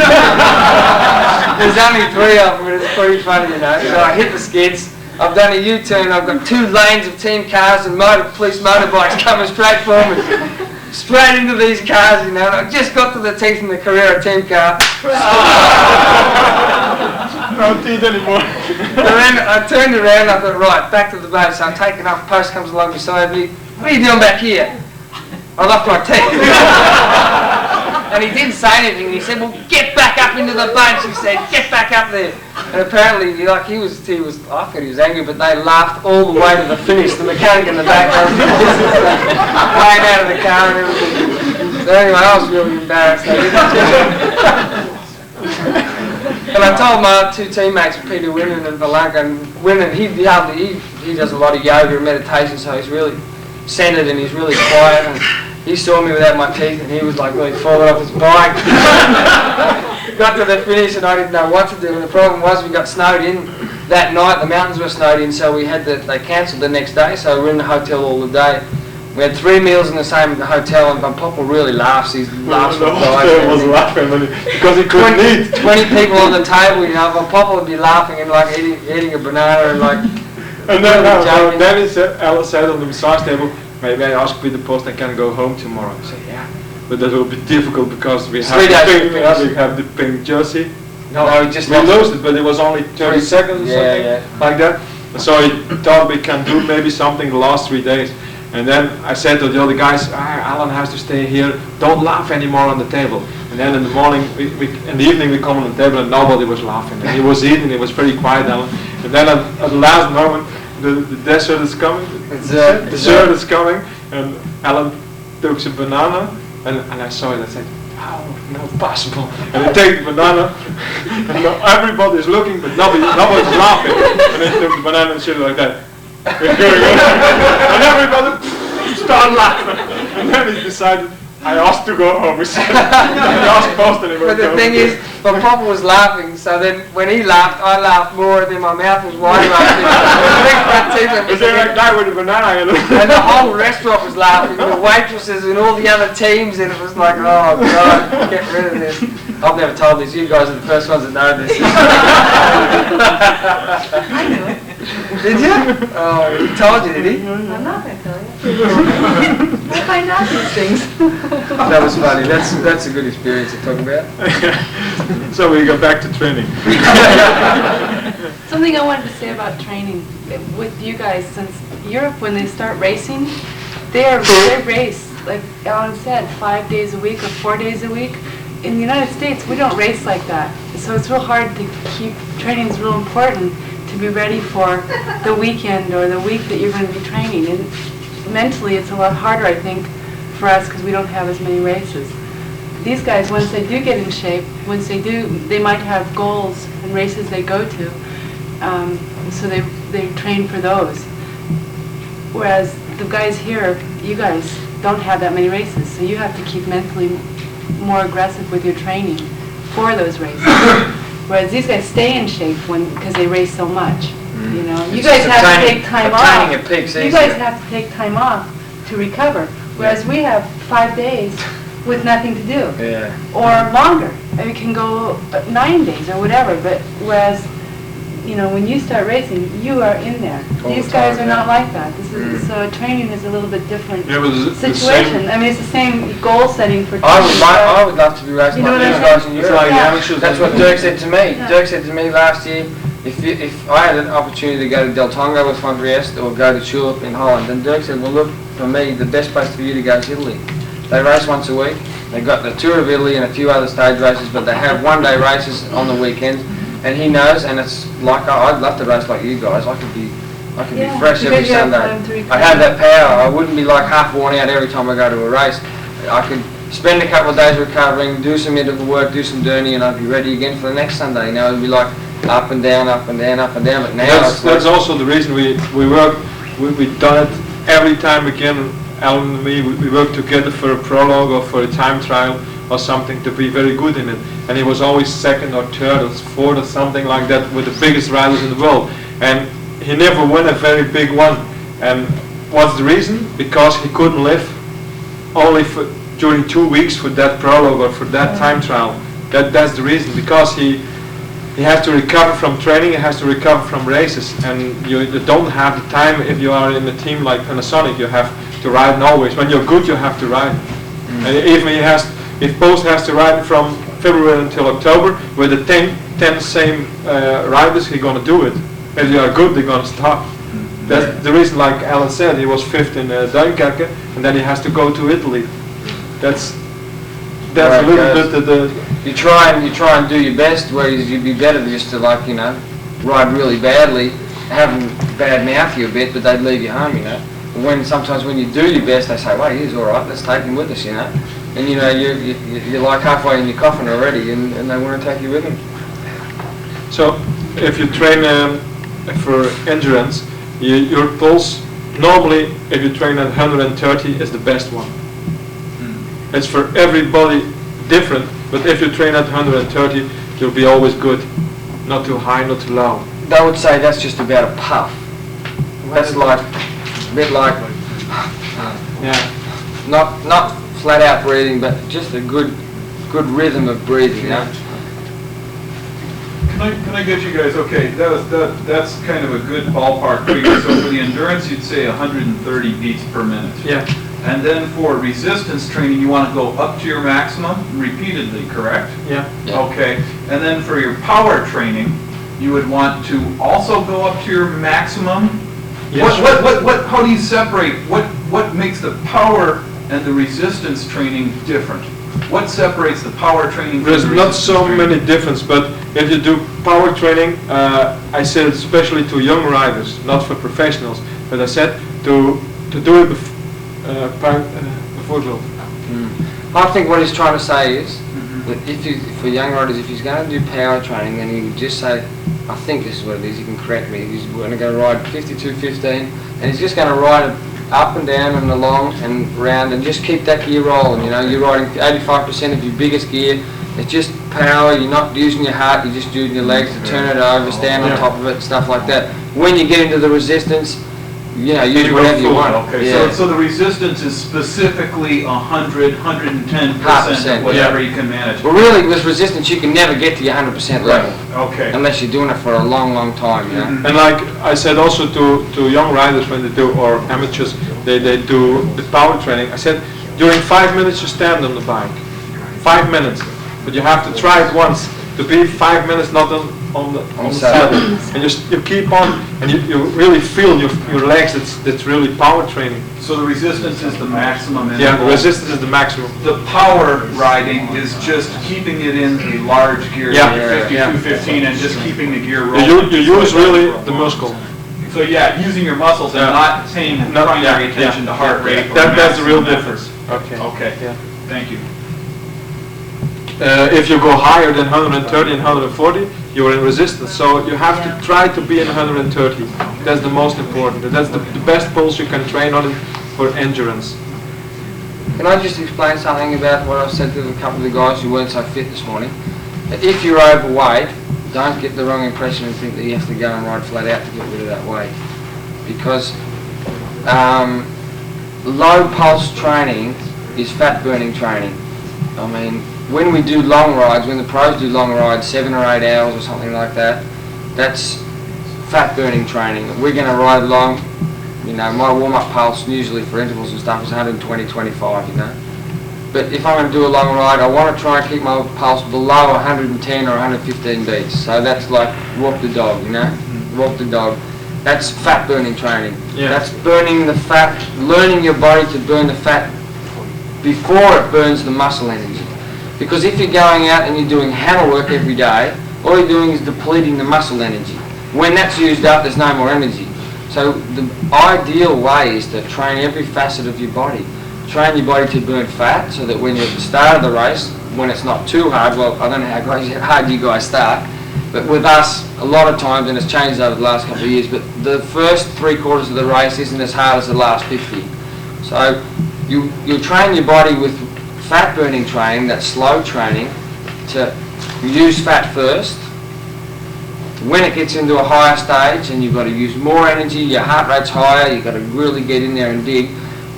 There's only 3 of them, but it's pretty funny, you know. So I hit the skids. I've done a U-turn. I've got 2 lanes of team cars and police motorbikes coming straight for me. Straight into these cars, you know. I just got to the teeth in the Carrera team car. No teeth anymore. And then I turned around and I thought, right, back to the boat. So I'm taking off. Post comes along beside me. What are you doing back here? I lost my teeth. And he didn't say anything. He said, well, get back up into the bunch. He said, get back up there. And apparently, he was, I thought he was angry, but they laughed all the way to the finish. The mechanic in the back was playing out of the car and everything. So anyway, I was really embarrassed. And I told my 2 teammates, Peter Winnan and Valanka, and Winnan, he does a lot of yoga and meditation, so he's really centered and he's really quiet. And he saw me without my teeth and he was like really falling off his bike. Got to the finish and I didn't know what to do. And the problem was we got snowed in that night. The mountains were snowed in, so they cancelled the next day. So we were in the hotel all the day. We had 3 meals in the same hotel, and Papa really laughs. He laughs for He was laughing because he couldn't eat. 20 people on the table, you know. Papa would be laughing and like eating a banana and like. And then Allan said on the massage table, maybe I ask Peter Post, I can go home tomorrow. I said, yeah, but that will be difficult because we have the pink jersey. No, we just lost it, but it was only 30 seconds or something like that. So he thought we can do maybe something the last 3 days. And then I said to the other guys, Allan has to stay here, don't laugh anymore on the table. And then in the morning, in the evening we come on the table and nobody was laughing. And he was eating, it was pretty quiet, Allan. And then at the last moment, the dessert is coming, the dessert is coming, and Allan took a banana, and I saw it, I said, how not possible? And I take the banana, and everybody's looking, but nobody's laughing. And I took the banana and shit like that. And everybody started laughing. And then he decided, I asked to go home. He said, I asked Post and he went But the thing is, my Papa was laughing, so then when he laughed, I laughed more, and then my mouth was wide open. Was there like that with a banana? And the whole restaurant was laughing, the waitresses and all the other teams, and it was like, oh God, get rid of this. I've never told this, you guys are the first ones that know this. I knew it. Did you? Oh, he told you, did he? I'm not going to tell you. I find out these things. That was funny. That's a good experience to talk about. So we go back to training. Something I wanted to say about training with you guys, since Europe, when they start racing, they race, like Allan said, 5 days a week or 4 days a week. In the United States, we don't race like that. So it's real hard to keep, training is real important to be ready for the weekend or the week that you're going to be training. And mentally, it's a lot harder, I think, for us because we don't have as many races. These guys, once they do get in shape, once they do, they might have goals and races they go to. So they train for those. Whereas the guys here, you guys don't have that many races, so you have to keep mentally more aggressive with your training for those races. Whereas these guys stay in shape because they race so much. You know, you guys have to take time off. You guys have to take time off to recover. Whereas we have 5 days with nothing to do, or longer. And we can go 9 days or whatever. But whereas, you know, when you start racing, you are in there. These guys are not like that. This is so training is a little bit different situation. I mean, it's the same goal setting for. I would love to be racing like these guys in Europe. Yeah. That's what Dirk said to me. Yeah. Dirk said to me last year, if I had an opportunity to go to Del Tongo with Van Trieste or go to Tulip in Holland, then Dirk said, well, look, for me, the best place for you to go is Italy. They race once a week. They've got the Tour of Italy and a few other stage races, but they have one-day races on the weekends. And he knows, and it's like, I'd love to race like you guys. I could be I could Yeah, be fresh every because you have Sunday. time to recover. I'd have that power. I wouldn't be like half worn out every time I go to a race. I could spend a couple of days recovering, do some interval work, do some dirty, and I'd be ready again for the next Sunday. You know, it'd be like up and down, up and down, up and down. But now That's also the reason we work. We done it every time again. Allan and me, we work together for a prologue or for a time trial or something to be very good in it. And he was always second or third or fourth or something like that with the biggest riders in the world. And he never won a very big one. And what's the reason? Because he couldn't live only during 2 weeks for that prologue or for that time trial. That's the reason. Because he has to recover from training, he has to recover from races, and you don't have the time if you are in a team like Panasonic. You have to ride always. When you're good, you have to ride. And even if Post has to ride from February until October with the 10 same riders, he's gonna do it. If you are good, they're gonna stop. That's the reason, like Allan said, he was fifth in Duinkerque, and then he has to go to Italy. That's a little bit the. You try and do your best, whereas you'd be better just to ride really badly, have them bad mouth you a bit, but they'd leave you home, you know. Sometimes when you do your best, they say, well, he's all right, let's take him with us, you know. And you know, you're like halfway in your coffin already, and they want to take you with them. So, if you train for endurance, your pulse, normally, if you train at 130, is the best one. It's for everybody different, but if you train at 130, you'll be always good. Not too high, not too low. They would say that's just about a puff. That's like, a bit like, not flat out breathing, but just a good rhythm of breathing, you know? Can I get you guys, okay, that's kind of a good ballpark figure. So for the endurance, you'd say 130 beats per minute. Yeah. And then for resistance training, you want to go up to your maximum repeatedly, correct? Yeah. Okay. And then for your power training, you would want to also go up to your maximum. Yes. What how do you separate what makes the power and the resistance training different? What separates the power training from There's the not resistance so training? many difference, but if you do power training, I said especially to young riders, not for professionals, but I said to do it before growth. I think what he's trying to say is that for young riders, if he's going to do power training, then he would just say, I think this is what it is, you can correct me, he's going to go ride 52.15, and he's just going to ride it up and down and along and round and just keep that gear rolling, you know. You're riding 85% of your biggest gear, it's just power, you're not using your heart, you're just using your legs to turn it over, stand on top of it, stuff like that. When you get into the resistance, you know, use whatever you want. Okay, Yeah. so the resistance is specifically 110% of whatever you can manage. Well, really, with resistance, you can never get to your 100% level. Okay. Unless you're doing it for a long, long time, you know. And like I said also to young riders when they do, or amateurs, they do the power training, I said, during 5 minutes you stand on the bike. 5 minutes. But you have to try it once. To be 5 minutes not on the saddle. And you keep on, and you really feel your legs, it's really power training. So the resistance is the maximum interval. Yeah, the resistance is the maximum. The power riding is just keeping it in a large gear, Yeah. 52.15, and just keeping the gear rolling. You use really the muscle. So yeah, using your muscles and not paying primary attention to heart rate. or That's the real maximum difference. Okay. Okay, Yeah. thank you. If you go higher than 130 and 140, you're in resistance. So you have to try to be in 130. That's the most important. That's the best pulse you can train on for endurance. Can I just explain something about what I said to a couple of the guys who weren't so fit this morning? That if you're overweight, don't get the wrong impression and think that you have to go and ride flat out to get rid of that weight. Because low pulse training is fat burning training. I mean, when we do long rides, when the pros do long rides, 7 or 8 hours or something like that, that's fat burning training. We're going to ride along, you know, my warm-up pulse usually for intervals and stuff is 120, 25, you know. But if I'm going to do a long ride, I want to try and keep my pulse below 110 or 115 beats. So that's like walk the dog, you know, walk the dog. That's fat burning training. Yeah. That's burning the fat, learning your body to burn the fat before it burns the muscle energy. Because if you're going out and you're doing hammer work every day, all you're doing is depleting the muscle energy. When that's used up, there's no more energy. So the ideal way is to train every facet of your body. Train your body to burn fat so that when you're at the start of the race, when it's not too hard, well, I don't know how hard you guys start, but with us, a lot of times, and it's changed over the last couple of years, but the first 3/4 of the race isn't as hard as the last 50. So you train your body with fat burning training, that's slow training, to use fat first. When it gets into a higher stage and you've got to use more energy, your heart rate's higher, you've got to really get in there and dig,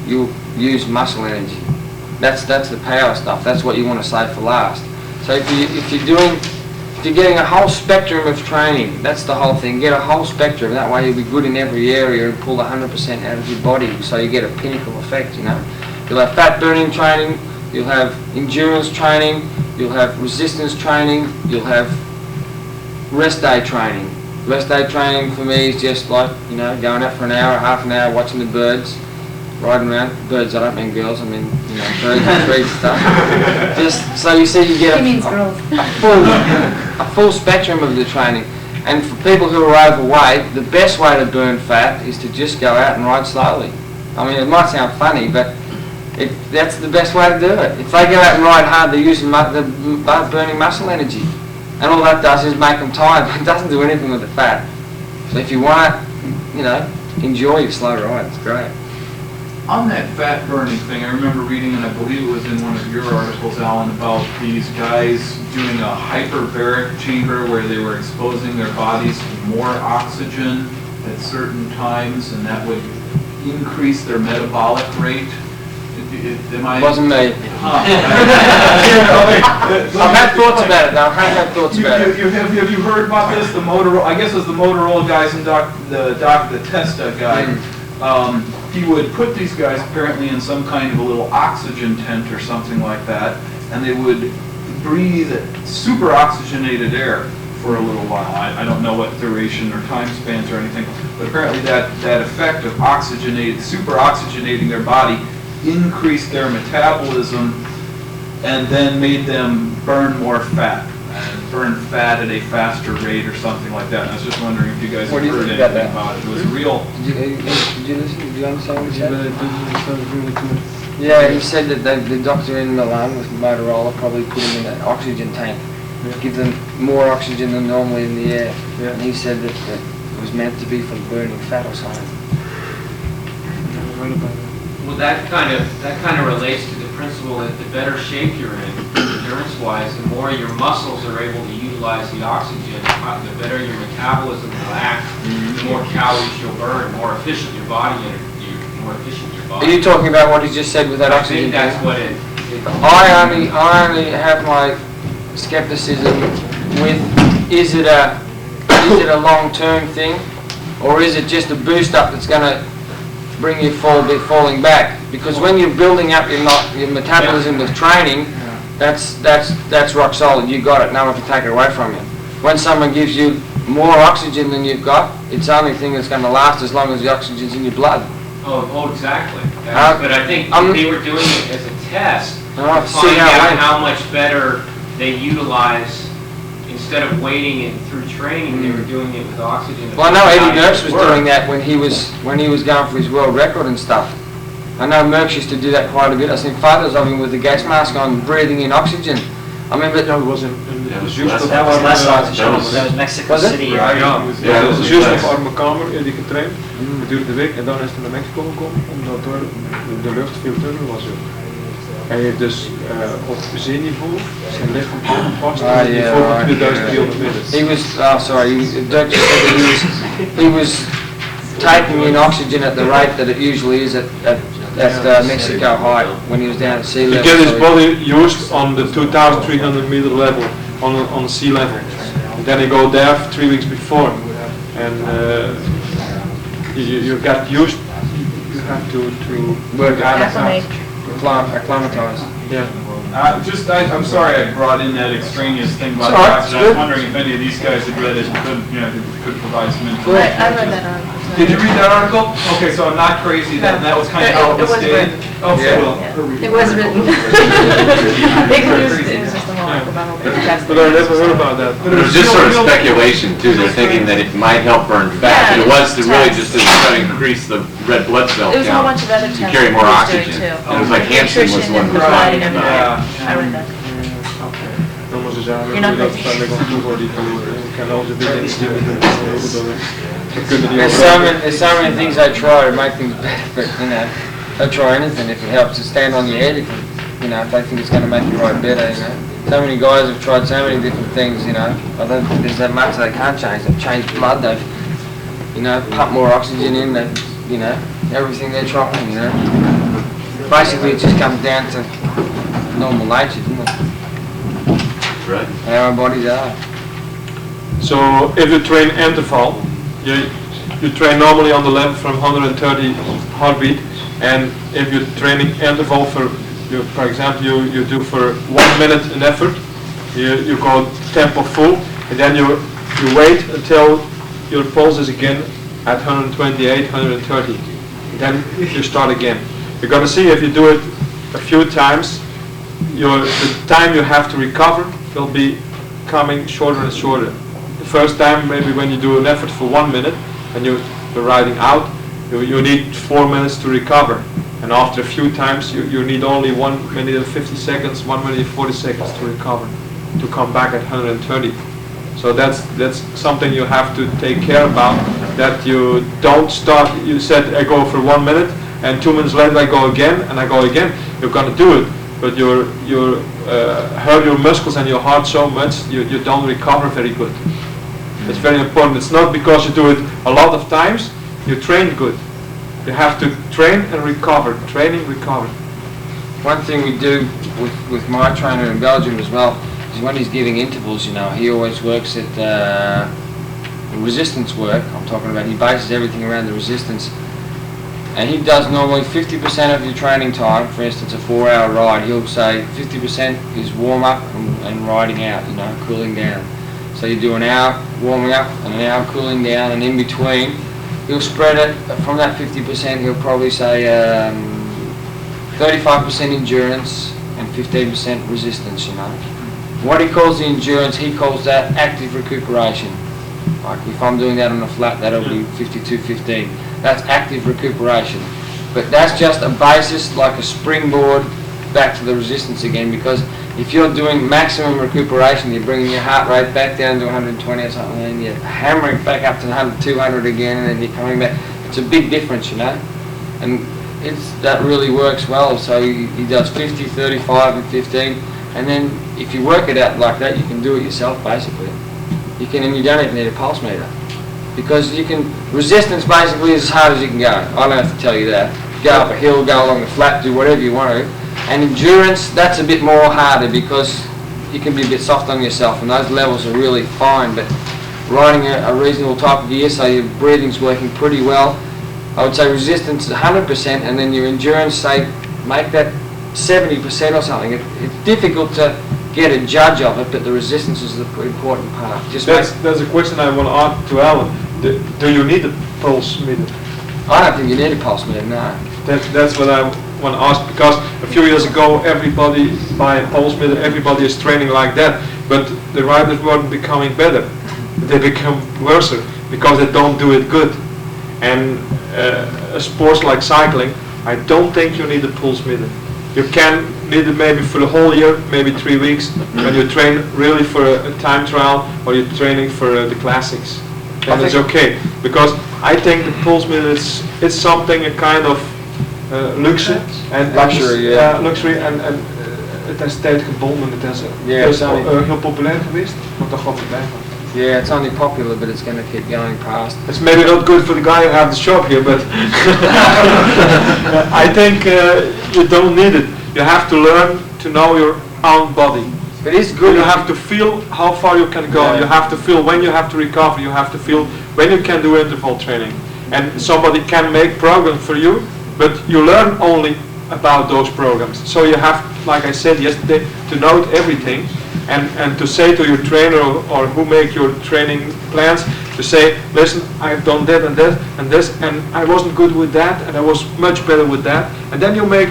you'll use muscle energy. That's the power stuff. That's what you want to save for last. So if you're getting a whole spectrum of training, that's the whole thing. Get a whole spectrum. That way you'll be good in every area and pull 100% out of your body. So you get a pinnacle effect. You know, you'll have fat burning training, you'll have endurance training, you'll have resistance training, you'll have rest day training. Rest day training for me is just like, you know, going out for an hour, half an hour, watching the birds, riding around. Birds, I don't mean girls, I mean, you know, birds and trees and stuff. Just so you see you get He means girls. a full spectrum of the training. And for people who are overweight, the best way to burn fat is to just go out and ride slowly. I mean, it might sound funny, but that's the best way to do it. If they go out and ride hard, they're using burning muscle energy. And all that does is make them tired, but it doesn't do anything with the fat. So if you want to, you know, enjoy your slow ride, it's great. On that fat burning thing, I remember reading, and I believe it was in one of your articles, Allan, about these guys doing a hyperbaric chamber where they were exposing their bodies to more oxygen at certain times, and that would increase their metabolic rate. Wasn't me. Huh. I've had thoughts about it though. I've had thoughts about it. Have you heard about this? The Motorola, I guess it was the Motorola guys and the Testa guy. He would put these guys apparently in some kind of a little oxygen tent or something like that, and they would breathe super oxygenated air for a little while. I don't know what duration or time spans or anything, but apparently that effect of super oxygenating their body increased their metabolism and then made them burn more fat and burn fat at a faster rate or something like that. And I was just wondering if you guys have heard anything about it. It was real. Did you listen? Did you understand what he said? Yeah, he said that the doctor in Milan with Motorola probably put him in an oxygen tank, give them more oxygen than normally in the air. Yeah. And he said that it was meant to be for burning fat or something. Well, that kind of relates to the principle that the better shape you're in, endurance-wise, the more your muscles are able to utilize the oxygen, the better your metabolism will act, the more calories you'll burn, more efficient your body, more efficient your body. Are you talking about what he just said with that oxygen? I think that's what it. I only have my skepticism with is it a long-term thing, or is it just a boost up that's going to bring you falling back? Because when you're building up your metabolism with training, that's rock solid. You got it. No one can take it away from you. When someone gives you more oxygen than you've got, it's the only thing that's going to last as long as the oxygen's in your blood. Oh, exactly. But I think they were doing it as a test to see find out how much better they utilize. Instead of waiting it through training, they were doing it with oxygen. Well, I know Eddie Merckx was doing that when he was going for his world record and stuff. I know Merckx used to do that quite a bit. I've seen photos of him with the gas mask on, breathing in oxygen. I remember it wasn't. That was less oxygen. That was Mexico City. Ja, dat is juist op arme kamer in die getraind gedurende de week en dan is hij naar Mexico gekomen omdat de lucht veel dunner was. Hij heeft dus op zeeniveau zijn lichaam aangepast en die voor 2300 meters. Dirk just said that he was taking in oxygen at the rate that it usually is at Mexico height when he was down at sea level. To get his body used on the 2,300 meter level on sea level. And then he go there 3 weeks before, and you got used. You have to work acclimatize. Yeah. I'm sorry I brought in that extraneous thing about the oxygen. I was wondering if any of these guys had read it and could provide some information. I read that article. Did you read that article? Okay, so I'm not crazy. That was kind of how it was stated. It was written. It was just a moment. But I never heard about that. It was just sort of speculation too. They're thinking that it might help burn fat, but it was really just to try to increase the red blood cell There was a whole bunch count. of other To tests. carry more that he was oxygen. doing, too. It was like Hansen was the one who was Nutrition talking and about it. I read that. Dan moeten ze zeggen You're not dat crazy. zijn gewoon toevoegen die kan onze dingen There's so many things I try to make things better, but you know, I try anything if it helps to stand on your head. You know, if they think it's going to make you ride better, you know. So many guys have tried so many different things, you know. I don't think there's that much they can't change. They've changed blood, they've, you know, pumped more oxygen in, they've, you know, everything they're trying, you know. Basically, it just comes down to normal nature, doesn't it? Right. How our bodies are. So if you train interval, you train normally on the level from 130 heartbeat, and if you're training interval for example, you do for 1 minute an effort, you go tempo full, and then you wait until your pulse is again at 128, 130. Then you start again. You're gonna see if you do it a few times, the time you have to recover will be coming shorter and shorter. The first time, maybe when you do an effort for 1 minute and you're riding out, you need 4 minutes to recover. And after a few times, you need only 1 minute and 50 seconds, 1 minute and 40 seconds to recover, to come back at 130. So that's something you have to take care about, that you don't start, you said I go for 1 minute, and 2 minutes later I go again, and I go again. You're gonna do it, but you hurt your muscles and your heart so much, you don't recover very good. It's very important. It's not because you do it a lot of times, you train good. You have to train and recover, training, recover. One thing we do with my trainer in Belgium as well is when he's giving intervals, you know, he always works at resistance work. I'm talking about, he bases everything around the resistance. And he does normally 50% of your training time. For instance, a 4-hour ride, he'll say 50% is warm up and riding out, you know, cooling down. So you do an hour warming up and an hour cooling down, and in between, he'll spread it from that 50%. He'll probably say 35% endurance and 15% resistance, you know. What he calls the endurance, he calls that active recuperation. Like if I'm doing that on a flat, that'll be 52-15. That's active recuperation. But that's just a basis, like a springboard back to the resistance again, because if you're doing maximum recuperation, you're bringing your heart rate back down to 120 or something, and you're hammering back up to 100, 200 again, and then you're coming back. It's a big difference, you know. And that really works well. So he does 50, 35 and 15, and then if you work it out like that, you can do it yourself basically. And you don't even need a pulse meter, because you can, resistance basically is as hard as you can go. I don't have to tell you that. Go up a hill, go along the flat, do whatever you want to. And endurance, that's a bit more harder, because you can be a bit soft on yourself, and those levels are really fine. But riding a reasonable type of gear, so your breathing's working pretty well, I would say resistance is 100%, and then your endurance, say, make that 70% or something. It's difficult to get a judge of it, but the resistance is the important part. That's a question I want to ask to Allan. Do you need a pulse meter? I don't think you need a pulse meter, no. That's what I want to ask, because a few years ago everybody by a pulse meter, everybody is training like that, but the riders weren't becoming better. They become worse because they don't do it good. And sports like cycling, I don't think you need a pulse meter. You can need it maybe for the whole year, maybe 3 weeks, when you train really for a time trial, or you're training for the classics. Then it's okay, because I think the pulse meter is something, a kind of luxe and luxury, luxury, en het is tijdgebonden. Het is heel populair geweest, maar toch wat erbij gaat. Yeah, it's only popular, but it's going to keep going past. It's maybe not good for the guy who has the shop here, but I think you don't need it. You have to learn to know your own body. It is good. You have to feel how far you can go. Yeah. You have to feel when you have to recover. You have to feel when you can do interval training. And somebody can make programs for you, but you learn only about those programs. So you have, like I said yesterday, to note everything, and to say to your trainer or who make your training plans, to say, listen, I've done that and that and this, and I wasn't good with that, and I was much better with that. And then you make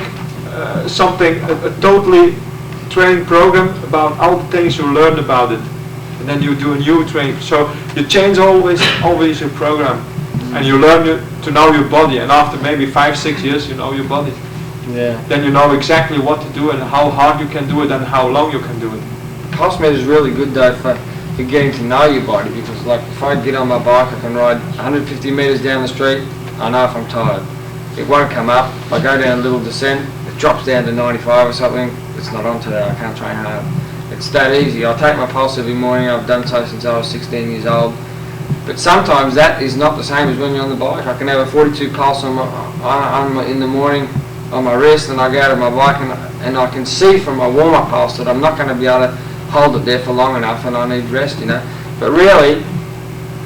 something, a totally training program about all the things you learned about it, and then you do a new training. So you change always your program, and you learn to know your body. And after maybe 5-6 years, you know your body. Yeah. Then you know exactly what to do and how hard you can do it and how long you can do it. Wheelsmith is really good though for getting to know your body, because like if I get on my bike, I can ride 150 metres down the street, I know if I'm tired. It won't come up. If I go down a little descent, it drops down to 95 or something, it's not on today, I can't train hard. It's that easy. I take my pulse every morning, I've done so since I was 16 years old. But sometimes that is not the same as when you're on the bike. I can have a 42 pulse in the morning on my wrist, and I go out of my bike and I can see from my warm-up pulse that I'm not going to be able to hold it there for long enough and I need rest, you know. But really,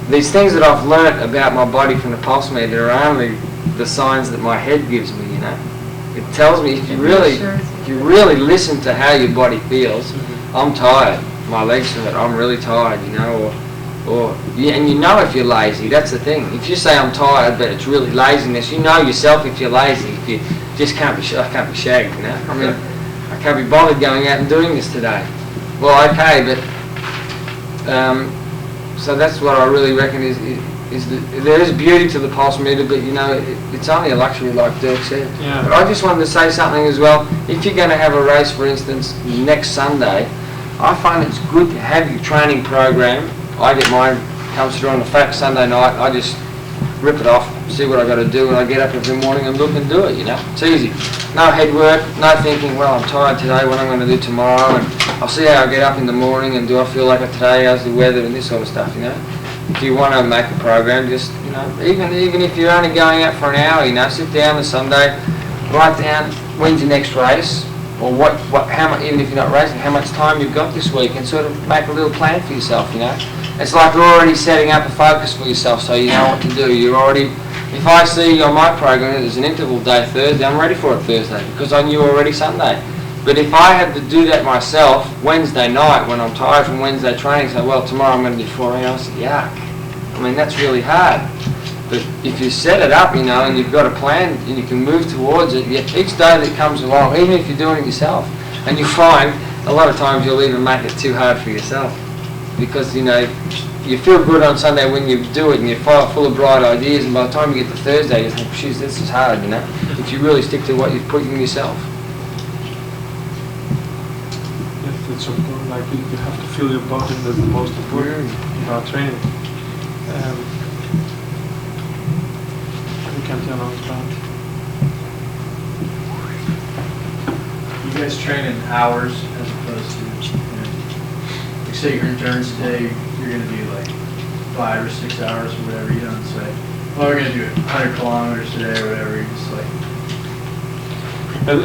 these things that I've learnt about my body from the pulse meter are only the signs that my head gives me, you know. It tells me if you really listen to how your body feels, I'm tired, my legs hurt, I'm really tired, you know, and you know if you're lazy, that's the thing. If you say I'm tired but it's really laziness, you know yourself if you're lazy, if you just can't be shagged, you know. I mean, I can't be bothered going out and doing this today. Well, okay, but so that's what I really reckon is that there is beauty to the pulse meter, but you know it's only a luxury, like Dirk said. Yeah. But I just wanted to say something as well. If you're going to have a race, for instance, next Sunday, I find it's good to have your training program. I get mine, comes through on a fat Sunday night. I just rip it off, see what I got to do, and I get up every morning and look and do it. You know, it's easy. No head work, no thinking. Well, I'm tired today. What I'm going to do tomorrow, and I'll see how I get up in the morning, and do I feel like it today? How's the weather and this sort of stuff. You know, if you want to make a program, just you know, even if you're only going out for an hour, you know, sit down on Sunday, write down when's your next race, or how much, even if you're not racing, how much time you've got this week, and sort of make a little plan for yourself. You know, it's like you're already setting up a focus for yourself, so you know what to do. You're already. If I see on my program there's an interval day Thursday, I'm ready for it Thursday because I knew already Sunday. But if I had to do that myself Wednesday night when I'm tired from Wednesday training, say, well, tomorrow I'm going to do 4 hours, yuck. I mean, that's really hard. But if you set it up, you know, and you've got a plan and you can move towards it, each day that comes along, even if you're doing it yourself, and you find a lot of times you'll even make it too hard for yourself because, you know, you feel good on Sunday when you do it and you're full of bright ideas, and by the time you get to Thursday you think, geez, this is hard, you know, if you really stick to what you've put in yourself. Yes, it's important, like you have to feel your body, that's the most important about training. You can tell us about. You guys train in hours as opposed to, you know, like say your endurance day, you're going to do like 5 or 6 hours or whatever. You don't say, well, we're going to do 100 kilometers today or whatever. You're just like.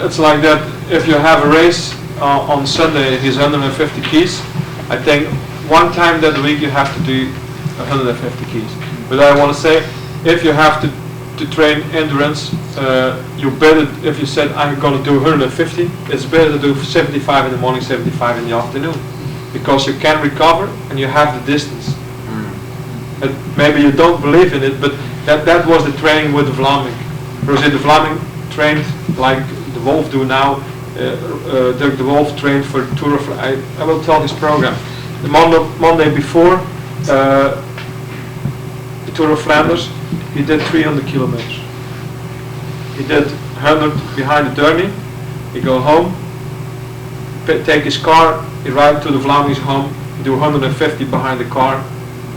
It's like that. If you have a race on Sunday, it is 150 keys. I think one time that week you have to do 150 keys. But I want to say, if you have to train endurance, you better, if you said I'm going to do 150, it's better to do 75 in the morning, 75 in the afternoon, because you can recover and you have the distance. And maybe you don't believe in it, but that was the training with the Vlaming. Because the Vlaming trained like the Wolf do now. Dirk the Wolf trained for Tour of, I will tell his program. The Monday before the Tour of Flanders, he did 300 kilometers. He did 100 behind the Derby. He go home, take his car, he ride to the Vlaming's home, do 150 behind the car,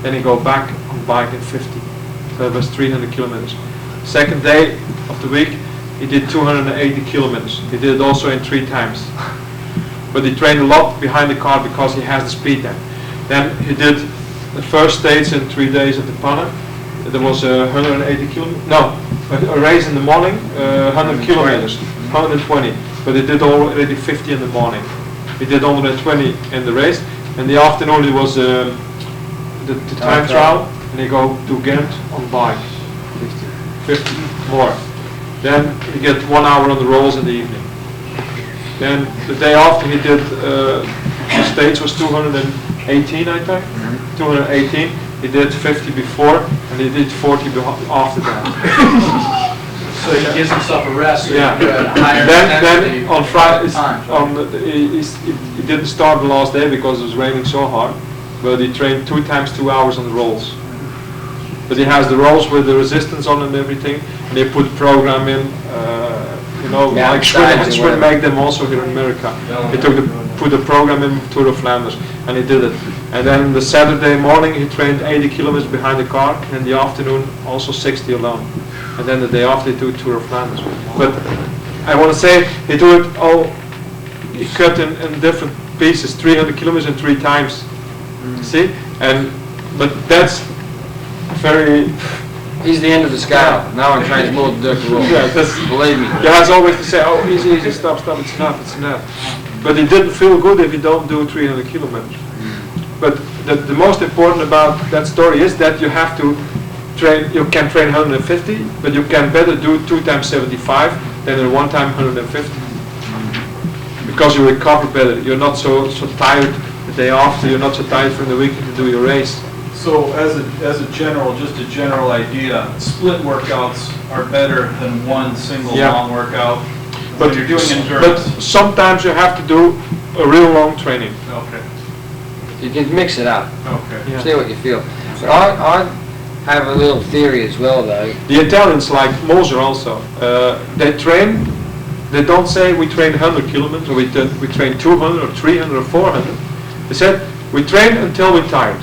then he go back on bike in 50. So it was 300 kilometers. Second day of the week, he did 280 kilometers. He did it also in 3 times. But he trained a lot behind the car because he has the speed then. Then he did the first stage in 3 days at the Palo. There was 180 kilometers. No, a race in the morning, 100 kilometers, 120. But he did already 50 in the morning. He did 120 in the race. In the afternoon it was the time trial, and he go to Ghent on bike. 50 more. Then he get 1 hour on the rolls in the evening. Then the day after he did, the stage was 218 I think, 218. He did 50 before and he did 40 after that. So he gives himself a rest, so he Yeah. can do a higher Then intensity. on Friday, time. he didn't start the last day because it was raining so hard, but he trained 2 times 2 hours on the rolls. But he has the rolls with the resistance on and everything, and they put program in, Yeah, like sides or Schwinn whatever. make them also here in America. He put the program in Tour of Flanders, and he did it. And then the Saturday morning he trained 80 kilometers behind the car, and in the afternoon also 60 alone. And then the day after he did Tour of Flanders. But I want to say he do it all, he cut in different pieces, 300 kilometers in 3 times. See? But that's very, He's the end of the scale. No one trains more than Dirk. yeah, that's, Believe me. you have always to say, oh, easy, stop, it's enough. But it didn't feel good if you don't do 300 kilometers. But the most important about that story is that you have to train, you can train 150, but you can better do 2 times 75 than in 1 time 150. Because you recover better. You're not so tired the day after, you're not so tired from the weekend to do your race. So as a general, just a general idea, split workouts are better than one single Yeah. long workout. But When you're doing but endurance. sometimes you have to do a real long training. Okay, You can mix it up. okay. Yeah. See what you feel. But I have a little theory as well, though. The Italians, like Moser also, they train, they don't say we train 100 kilometers, or we train 200 or 300 or 400. They said we train until we're tired.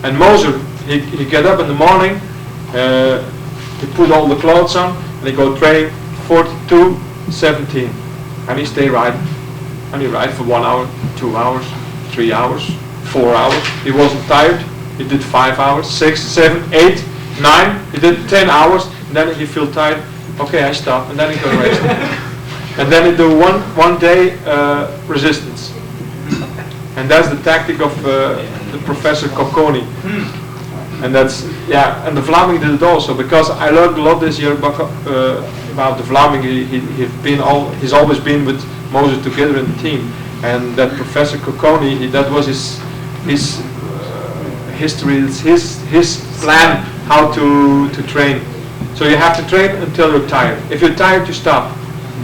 And Moser, he get up in the morning, he put all the clothes on, and he go train 42, 17. And he stay riding. And he ride for 1 hour, 2 hours, 3 hours, 4 hours. He wasn't tired. He did 5 hours, 6, 7, 8, 9. He did 10 hours, and then he feel tired. Okay, I stop, and then he go race. And then he do one day resistance. And that's the tactic of the Professor Cocconi. And that's, yeah, and the Vlaming did it also, because I learned a lot this year about the Vlaming. He's always been with Moses together in the team. And that Professor Cocconi, that was his history, it's his plan how to train. So you have to train until you're tired. If you're tired, you stop.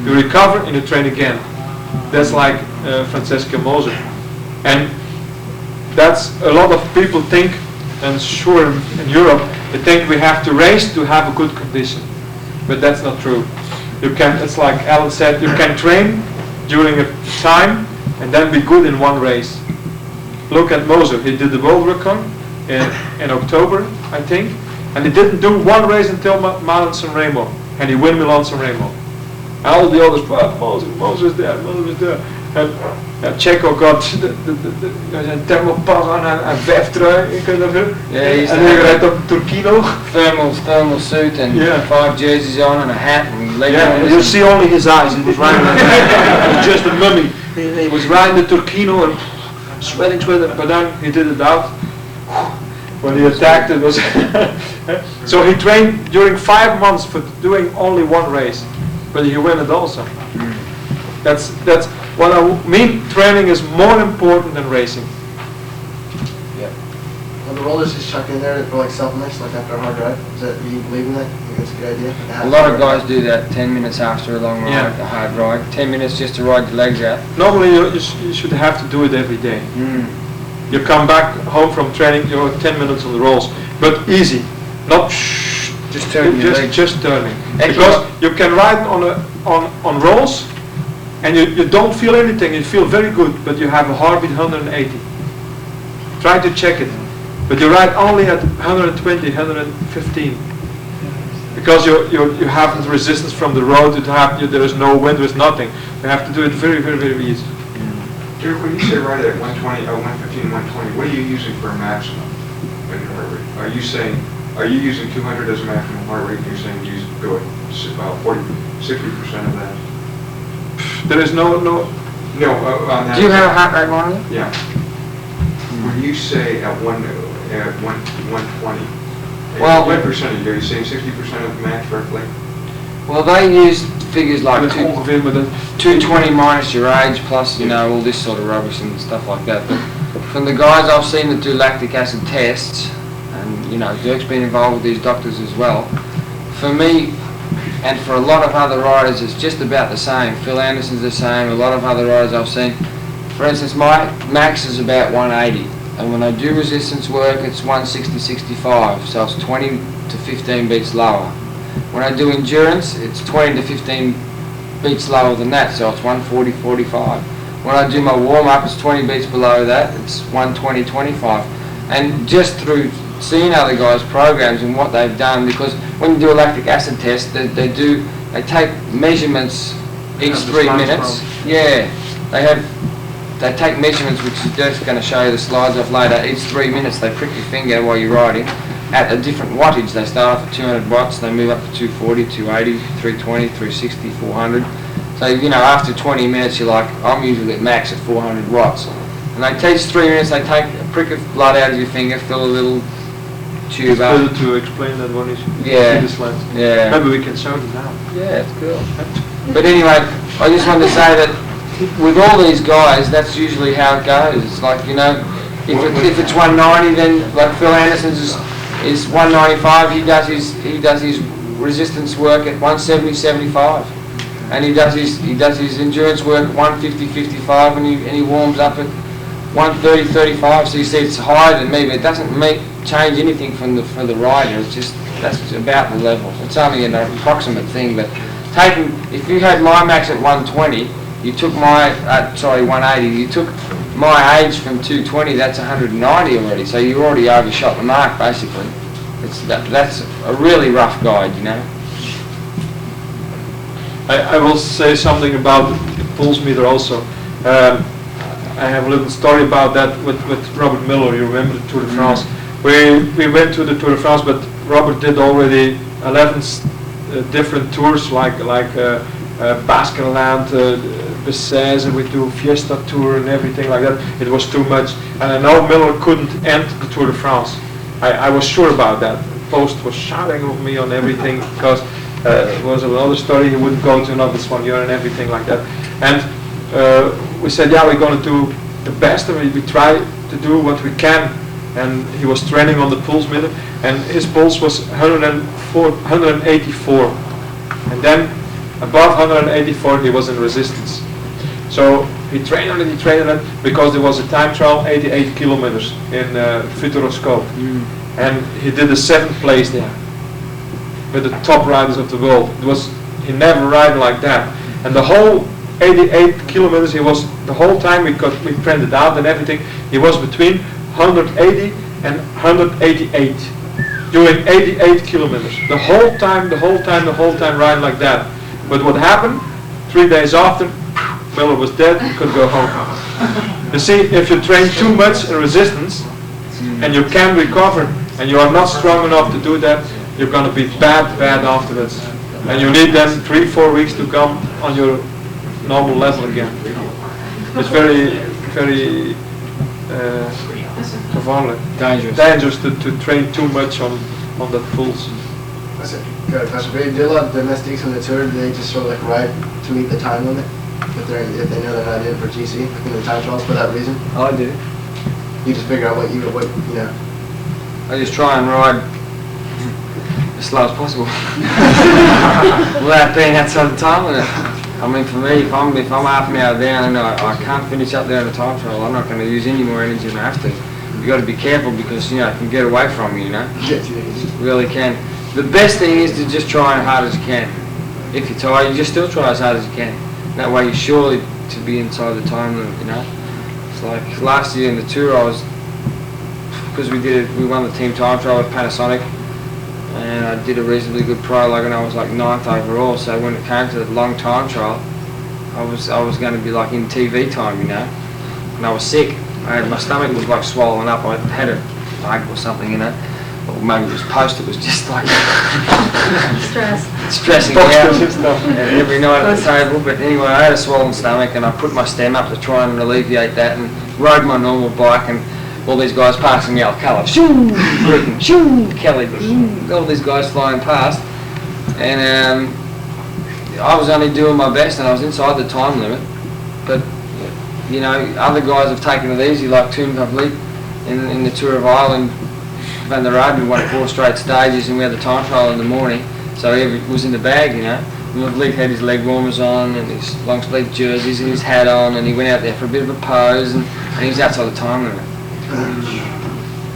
You recover and you train again. That's like Francesca Moser. And that's a lot of people think, and sure in Europe, they think we have to race to have a good condition. But that's not true. You can, it's like Allan said, you can train during a time and then be good in one race. Look at Moser, he did the world record in October, I think, and he didn't do one race until Milan-San Remo, and he won Milan-San Remo. And all the others, well, Moser's there. And Checo got een thermopas aan en vijftrui, Yeah, he's en hij rijdt op Turkino. thermal suit and Yeah. 5 jerseys on and a hat and leg Yeah, warmers you and- see only his eyes. He was riding. He was just a mummy. He was riding the Turkino and sweating, but then he did it out. When he attacked, it was. So he trained during 5 months for doing only one race, but he won it also. That's what I mean. Training is more important than racing. Well, the rollers just chuck in there for like supplements, like after a hard drive. Is that, you believe in that? You think that's a good idea? A lot of guys do that 10 minutes after a long ride, Yeah. a hard ride. 10 minutes just to ride your legs out. Normally, you should have to do it every day. You come back home from training, you're 10 minutes on the rolls, but easy, not Just turning your legs. just turning. Actually, Because you can ride on rolls, and you don't feel anything. You feel very good, but you have a heartbeat 180. Try to check it, but you ride only at 120, 115, because you have the resistance from the road. There is no wind, there is nothing. You have to do it very, very, very easy. Dirk, when you say ride at 120, 115, 120, what are you using for a maximum in your heart rate? Are you using 200 as a maximum heart rate, and you're saying you go at 40, 60% of that? There is no. No, on that. Do you have a heart rate monitor? Yeah. When you say at 120, Well, what percentage? Are you saying 60% of the max heart rate? Well, they use figures like Met ongeveer met een 220 minus your age plus, all this sort of rubbish and stuff like that. But from the guys I've seen that do lactic acid tests, and Dirk's been involved with these doctors as well, for me, And for a lot of other riders, it's just about the same. Phil Anderson's the same, a lot of other riders I've seen. For instance, my max is about 180. And when I do resistance work, it's 160, 65. So it's 20 to 15 beats lower. When I do endurance, it's 20 to 15 beats lower than that. So it's 140, 45. When I do my warm-up, it's 20 beats below that. It's 120, 25. And just through seeing other guys' programs and what they've done, because when you do a lactic acid test, they take measurements each 3 minutes. Yeah, they take measurements, which Dirk's going to show you the slides of later. Each 3 minutes they prick your finger while you're riding at a different wattage. They start off at 200 watts, they move up to 240, 280, 320, 360, 400. So, you know, after 20 minutes you're like, I'm usually at max at 400 watts. And they teach 3 minutes, they take a prick of blood out of your finger, fill a little tube It's up. better to explain that one is Yeah. the slides. Yeah. Maybe we can show them now. Yeah, it's cool. But anyway, I just wanted to say that with all these guys, that's usually how it goes. It's like, you know, if it's 190, then like Phil Anderson's is 195. He does his resistance work at 170, 75, and he does his endurance work at 150, 55, and he warms up at 130, 35. So you see, it's higher than me, but it doesn't change anything for the rider. It's just that's about the level. It's only an approximate thing, but if you had my max at 120, you took my 180. You took my age from 220. That's 190 already. So you already overshot the mark basically. That's a really rough guide, you know. I will say something about the pulse meter also. I have a little story about that with Robert Miller. You remember the Tour de France? We went to the Tour de France, but Robert did already 11 different tours, like Baskenland, Bessèges, and we do Fiesta Tour and everything like that. It was too much, and I know Miller couldn't end the Tour de France. I was sure about that. Post was shouting at me on everything because it was another story. He wouldn't go to another one year and everything like that. And we said, yeah, we're going to do the best, and we try to do what we can. And he was training on the pulse meter, and his pulse was 184, and then above 184 he was in resistance. So he trained on it, because there was a time trial, 88 kilometers in Futuroscope, and he did the 7th place there with the top riders of the world. He never ride like that, and the whole 88 kilometers, he was the whole time we printed out and everything. He was between 180 and 188, doing 88 kilometers. The whole time riding like that. But what happened? 3 days after, Miller was dead, he could go home. You see, if you train too much in resistance, and you can't recover, and you are not strong enough to do that, you're going to be bad afterwards. And you need then 3-4 weeks to come on your normal level again. It's very dangerous to train too much on that pulse. That's it. Good. That's great. Do a lot of domestics on the tour. Do they just sort of like ride to meet the time limit if they know they're not in for GC, like in the time trials for that reason? I do. You just figure out what you know. I just try and ride as slow as possible without being outside the time limit. I mean, for me, if I'm half an hour down and I can't finish up there in the time trial, I'm not going to use any more energy than I have to. You got to be careful because it can get away from you, It really can. The best thing is to just try as hard as you can. If you're tired, you just still try as hard as you can. That way you're surely to be inside the time limit, It's like last year in the tour, because we won the team time trial with Panasonic, and I did a reasonably good prologue, and I was like 9th overall. So when it came to the long time trial, I was going to be like in TV time, And I was sick. My stomach was like swollen up. I had a bug or something, Or maybe it was post. It was just like stressing me out every night at the table. But anyway, I had a swollen stomach, and I put my stem up to try and alleviate that, and rode my normal bike, and all these guys passing me, Alcala, shoo, Britain, shoo, Kelly, all these guys flying past, and I was only doing my best, and I was inside the time limit. But other guys have taken it easy, like Toon Public in the Tour of Ireland. Van der Rode, we won 4 straight stages, and we had the time trial in the morning. So he was in the bag, you know. Lee had his leg warmers on and his long sleeve jerseys and his hat on, and he went out there for a bit of a pose, and he was outside the time limit.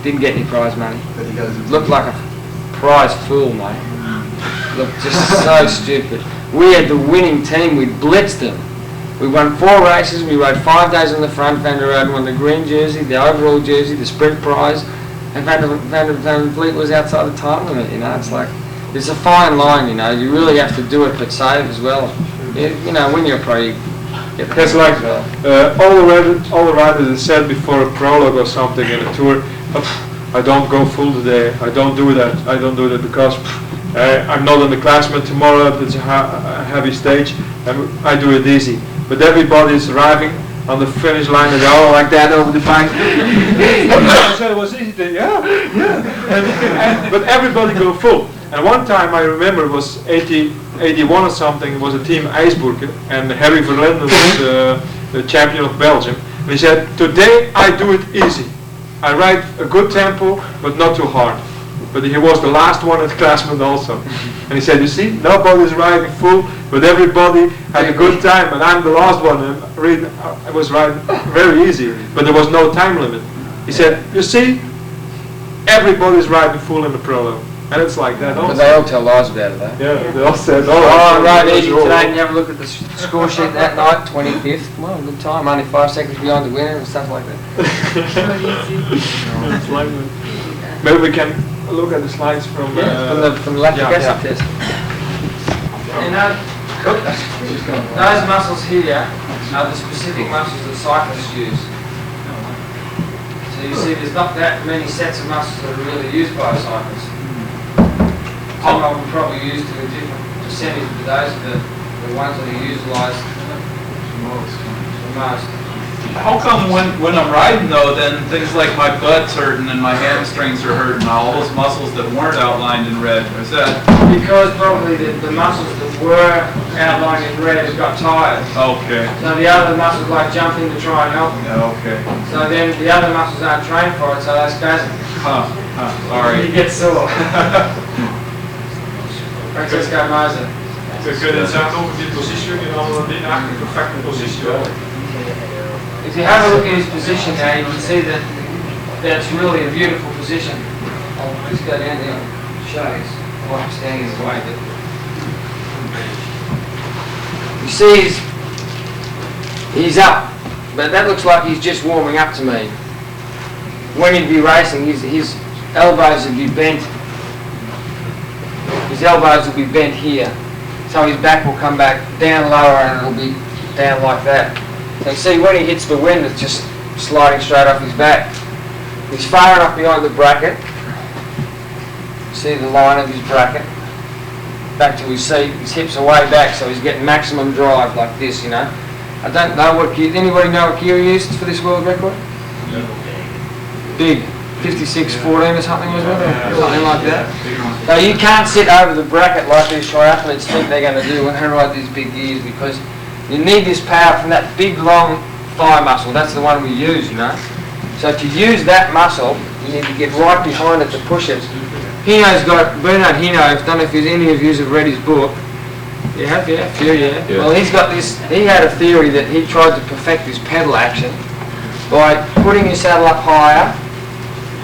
Didn't get any prize money. But he goes, Looked like a prize fool, mate. Looked just so stupid. We had the winning team, we blitzed them. We won 4 races, we rode 5 days on the front. Van der Roden won the green jersey, the overall jersey, the sprint prize, and Van Vliet was outside the time limit, you know. It's like, there's a fine line, you know. You really have to do it, but save as well. You know, when you're a pro, you get the It's like all the riders have said before a prologue or something in a tour, I don't go full today, I don't do that because I'm not in the classroom tomorrow, it's a heavy stage, and I do it easy. But everybody is arriving on the finish line and they're all like that over the bank. I said it was easy, but everybody go full. And one time I remember it was 81 or something, it was a team IJsburg, and Harry Verlinden was the champion of Belgium. And he said, today I do it easy. I ride a good tempo, but not too hard. But he was the last one at Classman also. And he said, you see, nobody's riding full, but everybody had a good time, and I'm the last one. And I was riding very easy, but there was no time limit. He said, you see, everybody's riding full in the prologue. And it's like that also. But they all tell lies about it, though. Yeah, they all said, I rode easy today, and you have a look at the score sheet that night, 25th. Well, good time, only 5 seconds behind the winner and stuff like that. Maybe we can look at the slides from from the lactic acid test. You know, those muscles here are the specific muscles that cyclists use. So you see, there's not that many sets of muscles that are really used by a cyclist. Some of them probably used to a different percentage, but those are the ones that are utilised the most. How come when I'm riding though, then things like my butt's hurting and my hamstrings are hurting, all those muscles that weren't outlined in red? Is that? Because probably the muscles that were outlined in red got tired. Okay. So the other muscles like jump in to try and help. Yeah, okay. So then the other muscles aren't trained for it, so they spasm. Sorry. You get sore. Francesco Moser. Kun je het zeggen over die positie en dan die eigenlijk perfecte positie wel? If you have a look at his position now, you can see that that's really a beautiful position. I'll just go down there and show you. I'm standing in the way, but you see he's up, but that looks like he's just warming up to me. When he'd be racing, his elbows would be bent. His elbows will be bent here, so his back will come back down lower and it'll be down like that. So you see, when he hits the wind, it's just sliding straight off his back. He's far enough behind the bracket. See the line of his bracket. Back to his seat. His hips are way back, so he's getting maximum drive like this, you know. I don't know what gear. Anybody know what gear he used for this world record? Big. 56-14 or something, wasn't it? Something like that. So you can't sit over the bracket like these triathletes think they're going to do when they ride these big gears, because you need this power from that big long thigh muscle. That's the one we use, you know. So to use that muscle, you need to get right behind it to push it. Hino's got, Bernard Hino, I don't know if any of you have read his book. You have, yeah? Few, yeah. Well, he's got this, he had a theory that he tried to perfect his pedal action by putting his saddle up higher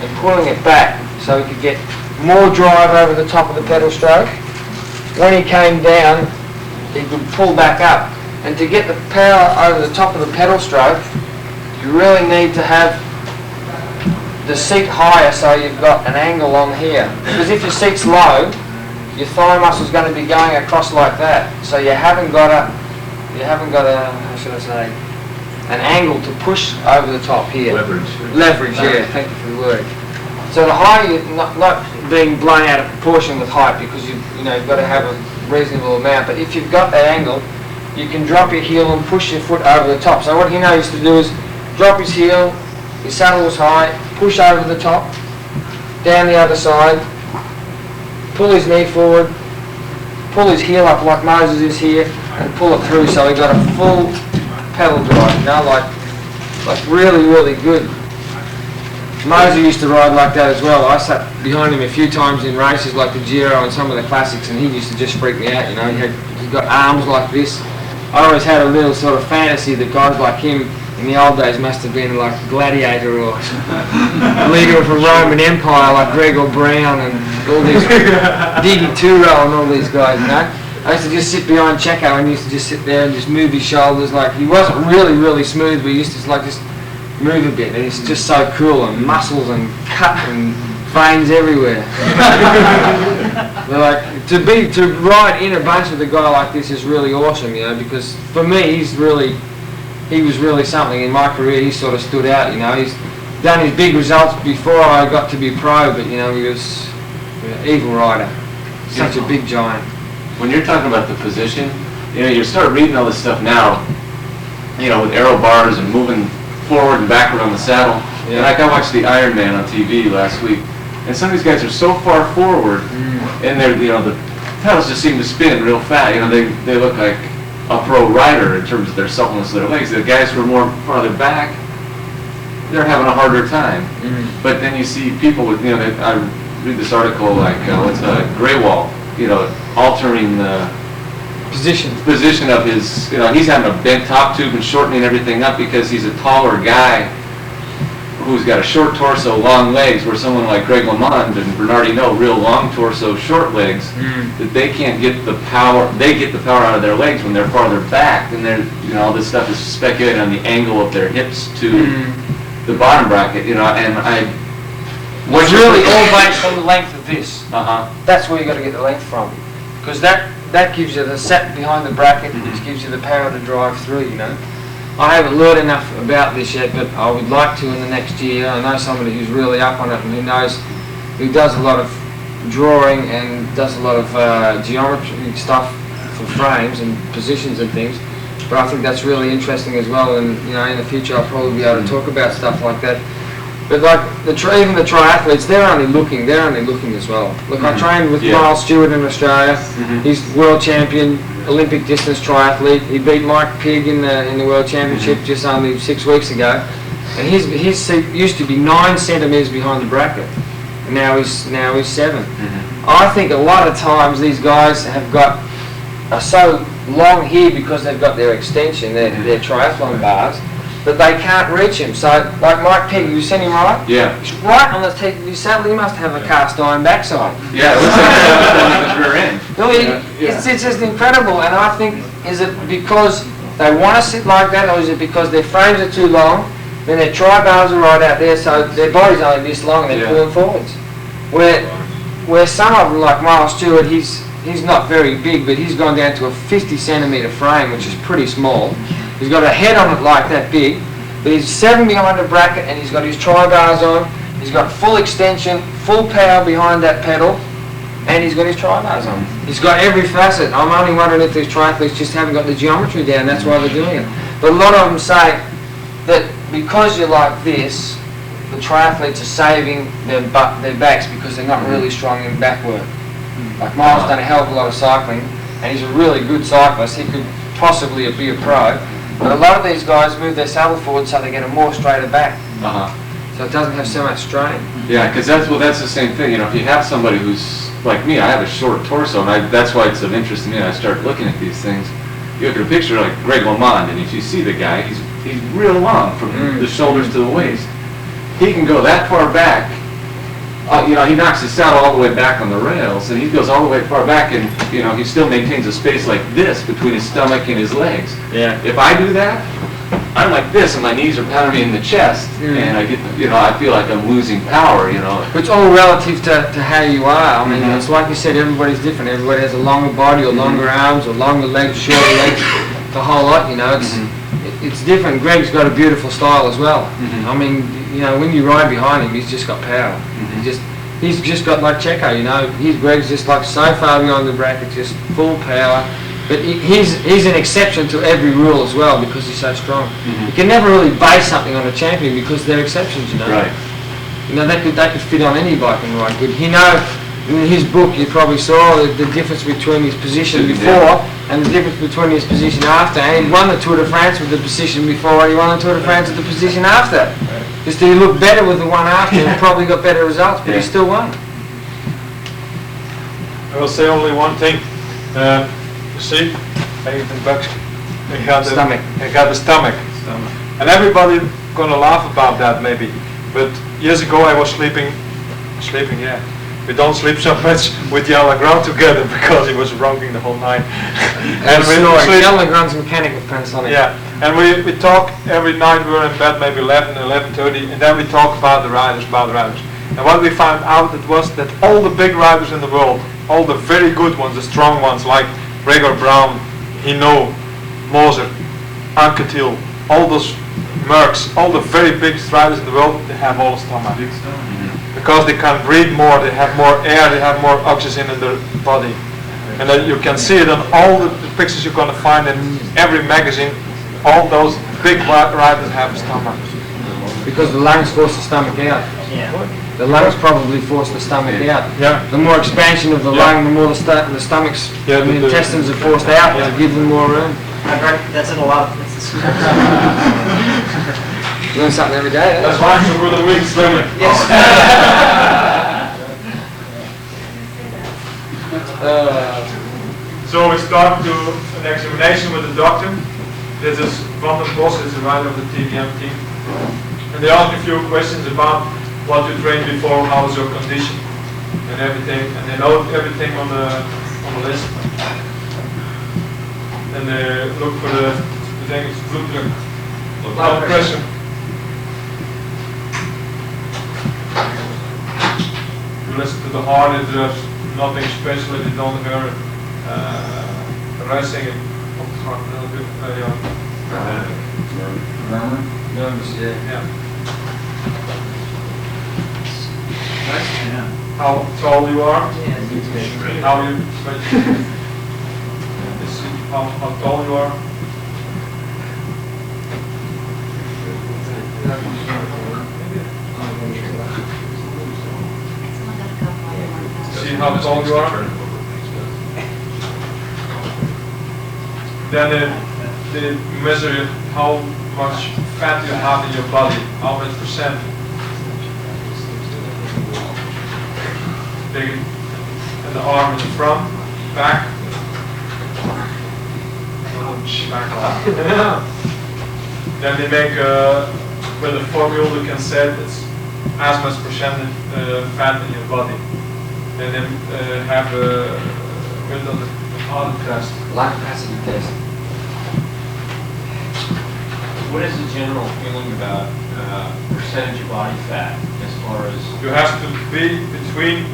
and pulling it back so he could get more drive over the top of the pedal stroke. When he came down, he could pull back up. And to get the power over the top of the pedal stroke, you really need to have the seat higher so you've got an angle on here. Because if your seat's low, your thigh muscle's going to be going across like that. So you haven't got a, how should I say, an angle to push over the top here. Leverage, yeah, thank you for the word. So the higher, you're not being blown out of proportion with height, because you've got to have a reasonable amount, but if you've got that angle, you can drop your heel and push your foot over the top. So what he used to do is drop his heel, his saddle was high, push over the top, down the other side, pull his knee forward, pull his heel up like Moses is here, and pull it through so he got a full pedal drive, like really, really good. Moser used to ride like that as well. I sat behind him a few times in races like the Giro and some of the classics, and he used to just freak me out, you know. He got arms like this. I always had a little sort of fantasy that guys like him in the old days must have been like Gladiator or leader of a Roman Empire like Gregor Brown and all these Didi Turo and all these guys, you know. I used to just sit behind Checo and he used to just sit there and just move his shoulders like, he wasn't really smooth, but he used to like just move a bit, and it's just so cool, and muscles and cut and veins everywhere. Like to ride in a bunch with a guy like this is really awesome, you know, because for me he was really something in my career. He sort of stood out, you know. He's done his big results before I got to be pro, but you know, he was an evil rider, such a big giant. When you're talking about the position, you know, you start reading all this stuff now, you know, with aero bars and moving forward and backward on the saddle. Yeah. And like I watched the Iron Man on TV last week, and some of these guys are so far forward, and they're, you know, the pedals just seem to spin real fast. You know, they look like a pro rider in terms of their suppleness of their legs. The guys who are more farther back, they're having a harder time. But then you see people with, you know, I read this article like Greywall, you know, altering the position of his, you know, he's having a bent top tube and shortening everything up because he's a taller guy who's got a short torso, long legs, where someone like Greg LeMond and Bernardino, real long torso, short legs, that they can't get the power, they get the power out of their legs when they're farther back, and they're, you know, all this stuff is speculated on the angle of their hips to the bottom bracket, you know, and It's really all based on the length of this. Uh-huh. That's where you got to get the length from, because that gives you the set behind the bracket, which gives you the power to drive through, you know. I haven't learned enough about this yet, but I would like to in the next year. I know somebody who's really up on it and who does a lot of drawing and does a lot of geometry stuff for frames and positions and things. But I think that's really interesting as well, and you know, in the future I'll probably be able to talk about stuff like that. But like even the triathletes, they're only looking as well. Look, I trained with Miles Stewart in Australia. He's world champion, Olympic distance triathlete. He beat Mike Pigg in the World Championship just only 6 weeks ago. And his seat used to be 9 centimeters behind the bracket, and now he's 7. I think a lot of times these guys are so long here because they've got their extension, their triathlon bars, that they can't reach him. So, like Mike Pigg, you seen him right? Yeah. He's right on the tip of his saddle. He must have a cast iron backside. Yeah, it looks like the rear end. It's just incredible, and I think, is it because they want to sit like that, or is it because their frames are too long, then their tri-bars are right out there, so their body's only this long and they're pulling forwards. Where some of them, like Miles Stewart, he's not very big, but he's gone down to a 50 centimetre frame, which is pretty small. He's got a head on it like that big, but he's 7 behind the bracket, and he's got his tri-bars on. He's got full extension, full power behind that pedal, and he's got his tri-bars on. He's got every facet. I'm only wondering if these triathletes just haven't got the geometry down. That's why they're doing it. But a lot of them say that because you're like this, the triathletes are saving their backs because they're not really strong in back work. Like Miles done a hell of a lot of cycling, and he's a really good cyclist. He could possibly be a pro. But a lot of these guys move their saddle forward so they get a more straighter back. So it doesn't have so much strain. Yeah, because that's the same thing. You know, if you have somebody who's like me, I have a short torso, and that's why it's of interest to me. I start looking at these things. You look at a picture like Greg LeMond, and if you see the guy, he's real long from the shoulders to the waist. He can go that far back. You know, he knocks his saddle all the way back on the rails, and he goes all the way far back, and you know, he still maintains a space like this between his stomach and his legs. Yeah. If I do that, I'm like this, and my knees are pounding me in the chest, and I get, you know, I feel like I'm losing power. You know. It's all relative to how you are. I mean, it's like you said, everybody's different. Everybody has a longer body, or longer arms, or longer legs, shorter legs, the whole lot. You know, it's different. Greg's got a beautiful style as well. I mean, you know, when you ride behind him, he's just got power. He's just got like Checo, you know. Greg's just like so far behind the bracket, just full power. But he's an exception to every rule as well because he's so strong. You can never really base something on a champion because they're exceptions, you know. Right. You know, they could fit on any bike and ride good. You know, in his book you probably saw the difference between his position before and the difference between his position after. And he won the Tour de France with the position before, and he won the Tour de France with the position after. Just he looked better with the one after and probably got better results, but he still won. I will say only one thing. You see, Nathan Bucks, he got the stomach. And everybody gonna laugh about that maybe. But years ago I was sleeping, yeah. We don't sleep so much with the Allan together because he was ronking the whole night. And Allan's mechanical pants on it. Yeah, and we talk every night. We were in bed maybe 11:30, and then we talk about the riders. And what we found out it was that all the big riders in the world, all the very good ones, the strong ones like Gregor Brown, Hinault, Moser, Anquetil, all those Mercs, all the very big riders in the world, they have all stomach. Because they can breathe more, they have more air, they have more oxygen in their body. And then you can see it on all the pictures you're going to find in every magazine. All those big riders have a stomach. Because the lungs force the stomach out. Yeah. The lungs probably force the stomach out. Yeah. The more expansion of the lung, the more the stomach's the intestines are forced out to give them more room. I've read, that's in a lot of places. You learn something every day. That's why I'm with a weak stomach. Yes. So we start to an examination with the doctor. This is Van den Bos, is the rider of the TVM team. And they ask a few questions about what you trained before, how was your condition, and everything. And they note everything on the list. And they look for the thing, it's bloeddruk, blood pressure. You listen to the heart, there's nothing special, if you don't hear racing op het hart. Numbers, Yeah. Yeah. How tall you are? Yeah. How you how tall you are? See how tall you are? Then they measure how much fat you have in your body, how much percent. And the arm in the front, back. Then they make with a formula you can say it's as much percent fat in your body. And then have with the heart test. lung capacity test. What is the general feeling about percentage of body fat as far as? You have to be between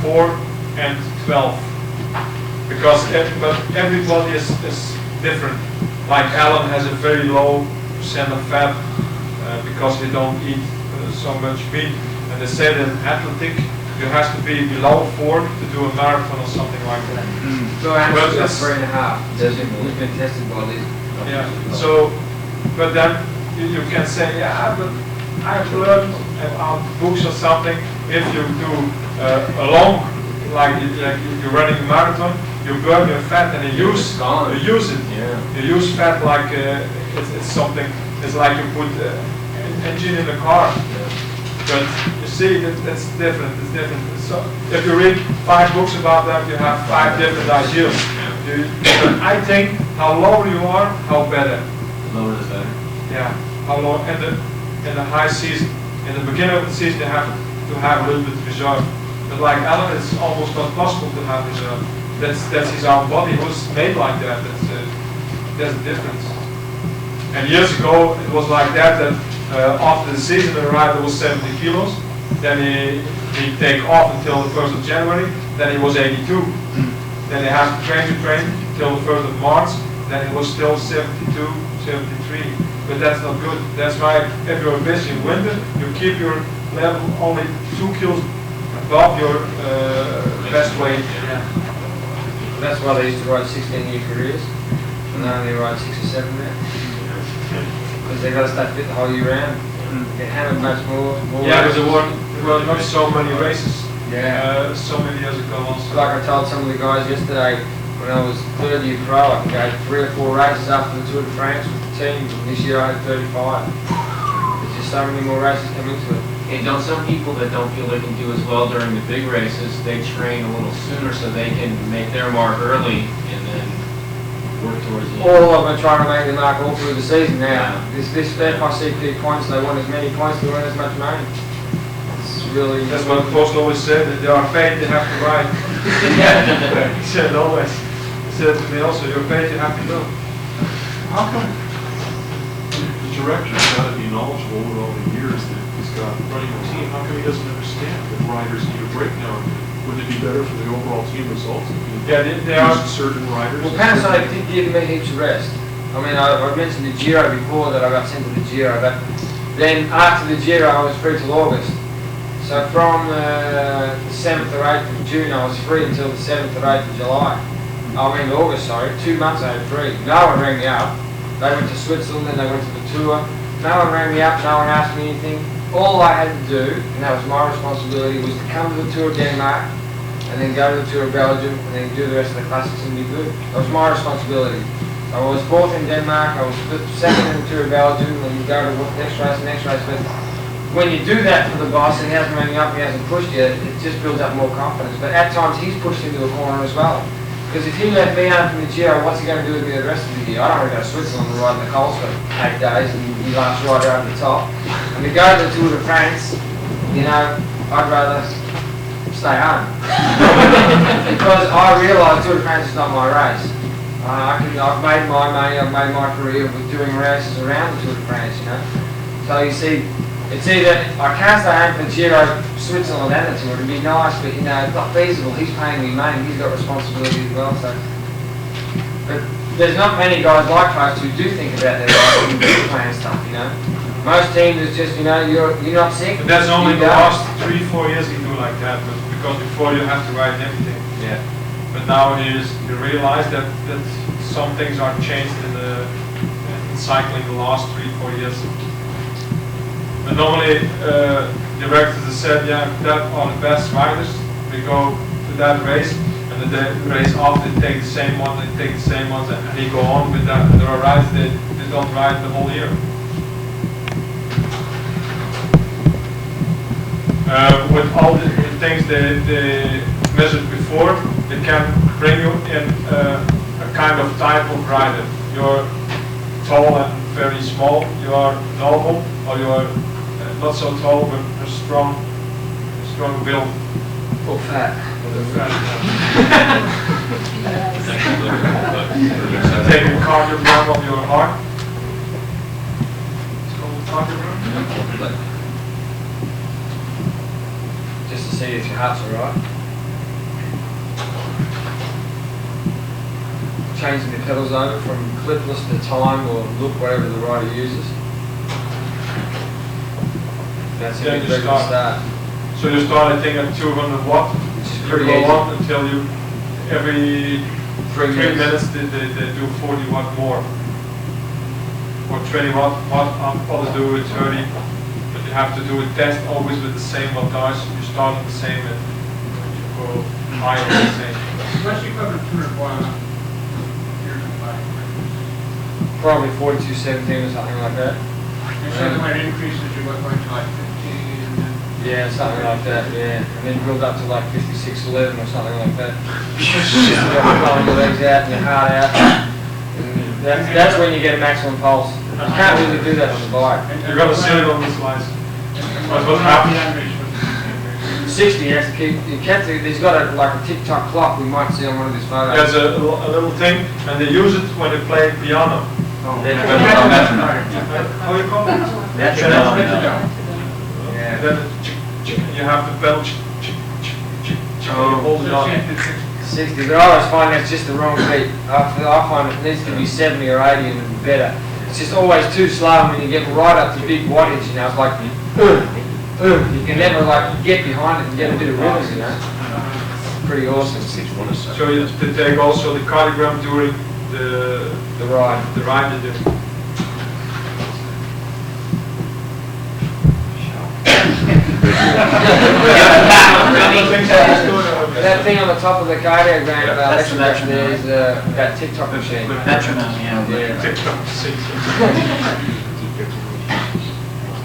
4 and 12 because everybody is different. Like Allan has a very low percent of fat because he don't eat so much meat. And they say that in athletic you have to be below 4 to do a marathon or something like that. So actually that's 3.5. We've been tested by these. Yeah. So, but then you can say, yeah, but I've learned about books or something. If you do a long, like you're running a marathon, you burn your fat and you use it. Yeah. You use fat like it's something. It's like you put an engine in a car. But you see, that's different. It's different. So if you read 5 books about that, you have 5 different ideas. I think how lower you are, how better. Lower is better. Yeah. How low in the high season, in the beginning of the season, you have to have a little bit reserve. But like Allan, it's almost not possible to have reserve. That's his own body was made like that. There's a difference. And years ago, it was like that. After the season, the rider was 70 kilos. Then he take off until the 1st of January. Then he was 82. Then he had to train till the 1st of March. Then he was still 72, 73. But that's not good. That's why if you're busy in winter, you keep your level only 2 kilos above your best weight. Yeah. That's why they used to ride 16-year careers, and they only ride 6 or 7 now. Because they got to stay fit the whole year round. Get hammered much more. Yeah, but there were not so many races. Yeah. So many years ago also. Like I told some of the guys yesterday, when I was 3rd year pro, I could go 3 or 4 races after the Tour de France with the team. This year I had 35. It's just so many more races come into it. And don't some people that don't feel they can do as well during the big races, they train a little sooner so they can make their mark early and then work towards the end? All of them are trying to make their mark all through the season now. This FICP points, they want as many points, they want as much money. It's really... That's what the post always said, that they are paid, they have to ride. He said always. He said to me also, you're paid, you have to go. How come the director's got to be knowledgeable with all the years that he's got running the team? How come he doesn't understand that riders need a break now? Wouldn't it be better for the overall team results if he They are used certain riders? Well, Panasonic did give me heaps of rest. I mean, I mentioned the Giro before that I got sent to the Giro, but then after the Giro I was free till August. So from the 7th or 8th of June I was free until the 7th or 8th of July. August, sorry. 2 months I had free. No one rang me up. They went to Switzerland, then they went to the tour. No one rang me up, no one asked me anything. All I had to do, and that was my responsibility, was to come to the Tour of Denmark, and then go to the Tour of Belgium, and then do the rest of the classics and be good. That was my responsibility. I was 4th in Denmark, I was 2nd in the Tour of Belgium, and you go to the next race. But when you do that for the boss, and he hasn't rang you up, he hasn't pushed you, it just builds up more confidence. But at times, he's pushed into a corner as well. Because if he left me home from the Giro, what's he going to do with me the rest of the year? I don't want to go to Switzerland and ride in the coals for 8 days and be last rider over the top. And to go to the Tour de France, you know, I'd rather stay home. Because I realise Tour de France is not my race. I've made my money, I've made my career with doing races around the Tour de France, you know. So you see, it's either I can't stay home for the Giro, Switzerland and the Tour. It'd be nice, but you know, it's not feasible. He's paying me money. He's got responsibility as well. So, but there's not many guys like us who do think about their life and do plan stuff. You know, most teams is just you're not sick. But that's only you the go. last 3-4 years you do like that, but because before you have to ride everything. Yeah. But nowadays you realize that some things are changed in cycling the last 3-4 years. But normally, directors have said, yeah, that are the best riders. We go to that race, and the race after they take the same one, they take the same ones, and they go on with that. And there are riders that they don't ride the whole year. With all the things they measured before, they can bring you in a kind of type of rider. You're tall and very small, you are normal, or you are not so tall but a strong will. Or fat. Take a cardiogram of your heart. It's called cardiogram. Just to see if your heart's alright. Changing the pedals over from clipless to time or look, whatever the rider uses. That's a Then big you regular start. start. So you start, I think, at 200 watt. Which is You pretty go easy. on until you, every 3 3 minutes they do 40 watt more. Or 20 watt, others do it 30. But you have to do a test always with the same wattage. You start at the same and you go higher than the same. Unless you cover 200 watt years of bike. Probably 4217 or something like that. And so when it increases, you go going to like 15 and then... Yeah, something like that, yeah. And then build up to like 5611 or something like that. Just blowing your legs out and your heart out. And that's when you get a maximum pulse. You can't really do that on the bike. You're going to see it on the slides. What happened? 60 has to keep, you can't do, there's got a, like a tick-tock clock we might see on one of these photos. There's a little thing, and they use it when they play piano. Oh, How you call it? Metronome. And then you have the pedal. You hold it on. 60, but I always find that's just the wrong beat. I find it needs to be 70 or 80 and better. It's just always too slow when you get right up to big wattage, you know, it's like, you can never like get behind it and get a bit of rhythm, you know. Pretty awesome. So you take also the cardiogram during the ride you do. That thing on the top of the cardiogram, electrogram there is that tick-tock machine. Metronome, yeah. TikTok.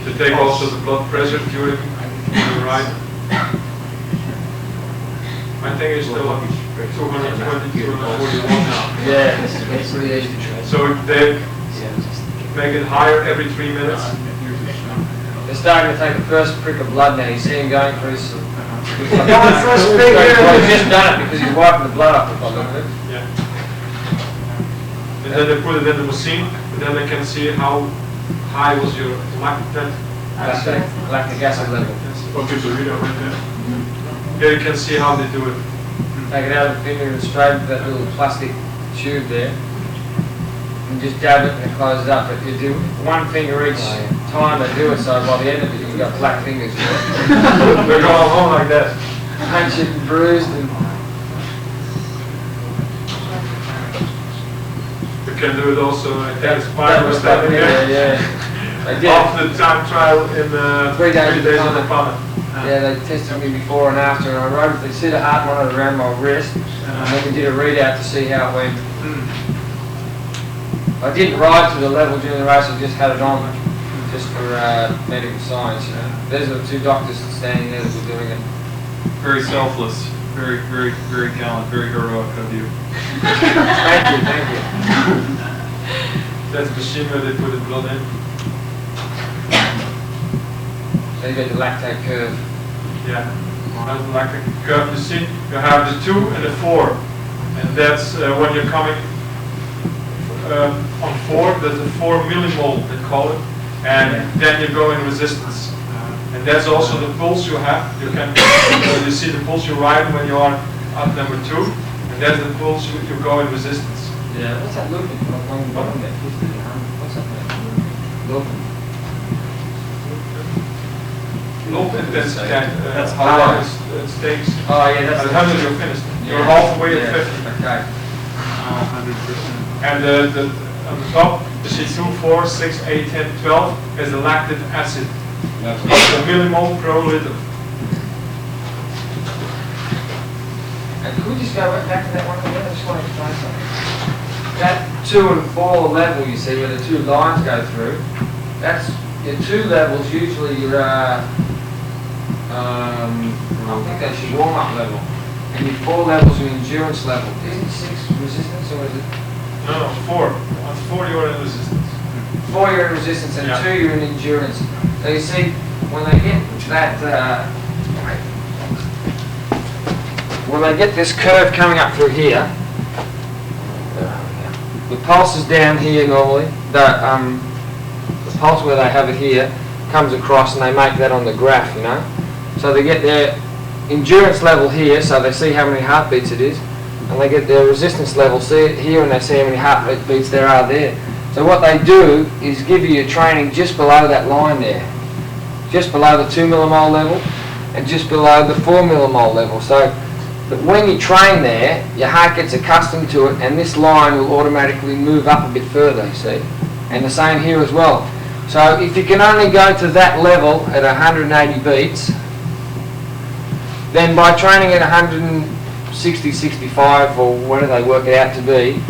The You take also the blood pressure during the ride. I think it's still 220, 241 now. Yeah, it's pretty easy. So they make it higher every 3 minutes. They're starting to take the first prick of blood now. You see him going for his... first prick. He's just done it because he's wiping the blood off the bottom of it. Yeah. And then they put it in the machine, and then they can see how high was your Lactic acid level. Okay, so read out right there. Here you can see how they do it. Take it out of the finger and straight into that little plastic tube there. And just dab it and it closes up. But you do one finger each time they do it, so by the end of it you've got black fingers. They're going home like that. Punctured and bruised and... You can do it also, I think it's Peiper was that Yeah, again. yeah. They did. After the time trial in 3 days of the Palo. Yeah, they tested me before and after, and I wrote they set a heart monitor around my wrist, and then we did a readout to see how it went. I didn't ride to the level during the race, I just had it on, just for medical science, you know. There's the 2 doctors standing there that were doing it. Very selfless, very, very, very gallant, very heroic of you. Thank you, thank you. That's the machine where they put the blood in. So you got the lactate curve. Yeah, that's the lactic curve. You see, you have the 2 and the 4. And that's when you're coming on 4, there's a 4 millimole, they call it. And then you go in resistance. And that's also the pulse you have. You can you see the pulse you ride when you are at number 2. And that's the pulse you go in resistance. Yeah. What's that looping on the bottom there? What's that there? Looping. Low intensity. That's how long hard. it takes. Oh yeah, that's At 100 you're finished. You're halfway at 50. Okay. 100%. And on the top, you see 2, 4, 6, 8, 10, 12 is the lactic acid. That's a millimole per liter. And could we just go back to that one again? I just wanted to try something. That 2 and 4 level you see where the 2 lines go through, that's your 2 levels usually your I think that's your warm-up level. And your 4 levels your endurance level. Isn't 6 resistance or is it? No, 4. On 4 you're in resistance. 4 you're in resistance and 2 you're in endurance. So you see, when they get that, when they get this curve coming up through here, the pulse is down here normally. The pulse where they have it here comes across and they make that on the graph, you know. So they get their endurance level here, so they see how many heartbeats it is, and they get their resistance level see it here and they see how many heartbeats there are there. So what they do is give you your training just below that line there, just below the 2 millimole level and just below the 4 millimole level. So that when you train there, your heart gets accustomed to it and this line will automatically move up a bit further, you see. And the same here as well. So if you can only go to that level at 180 beats, then by training at 160, 65 or whatever they work it out to be,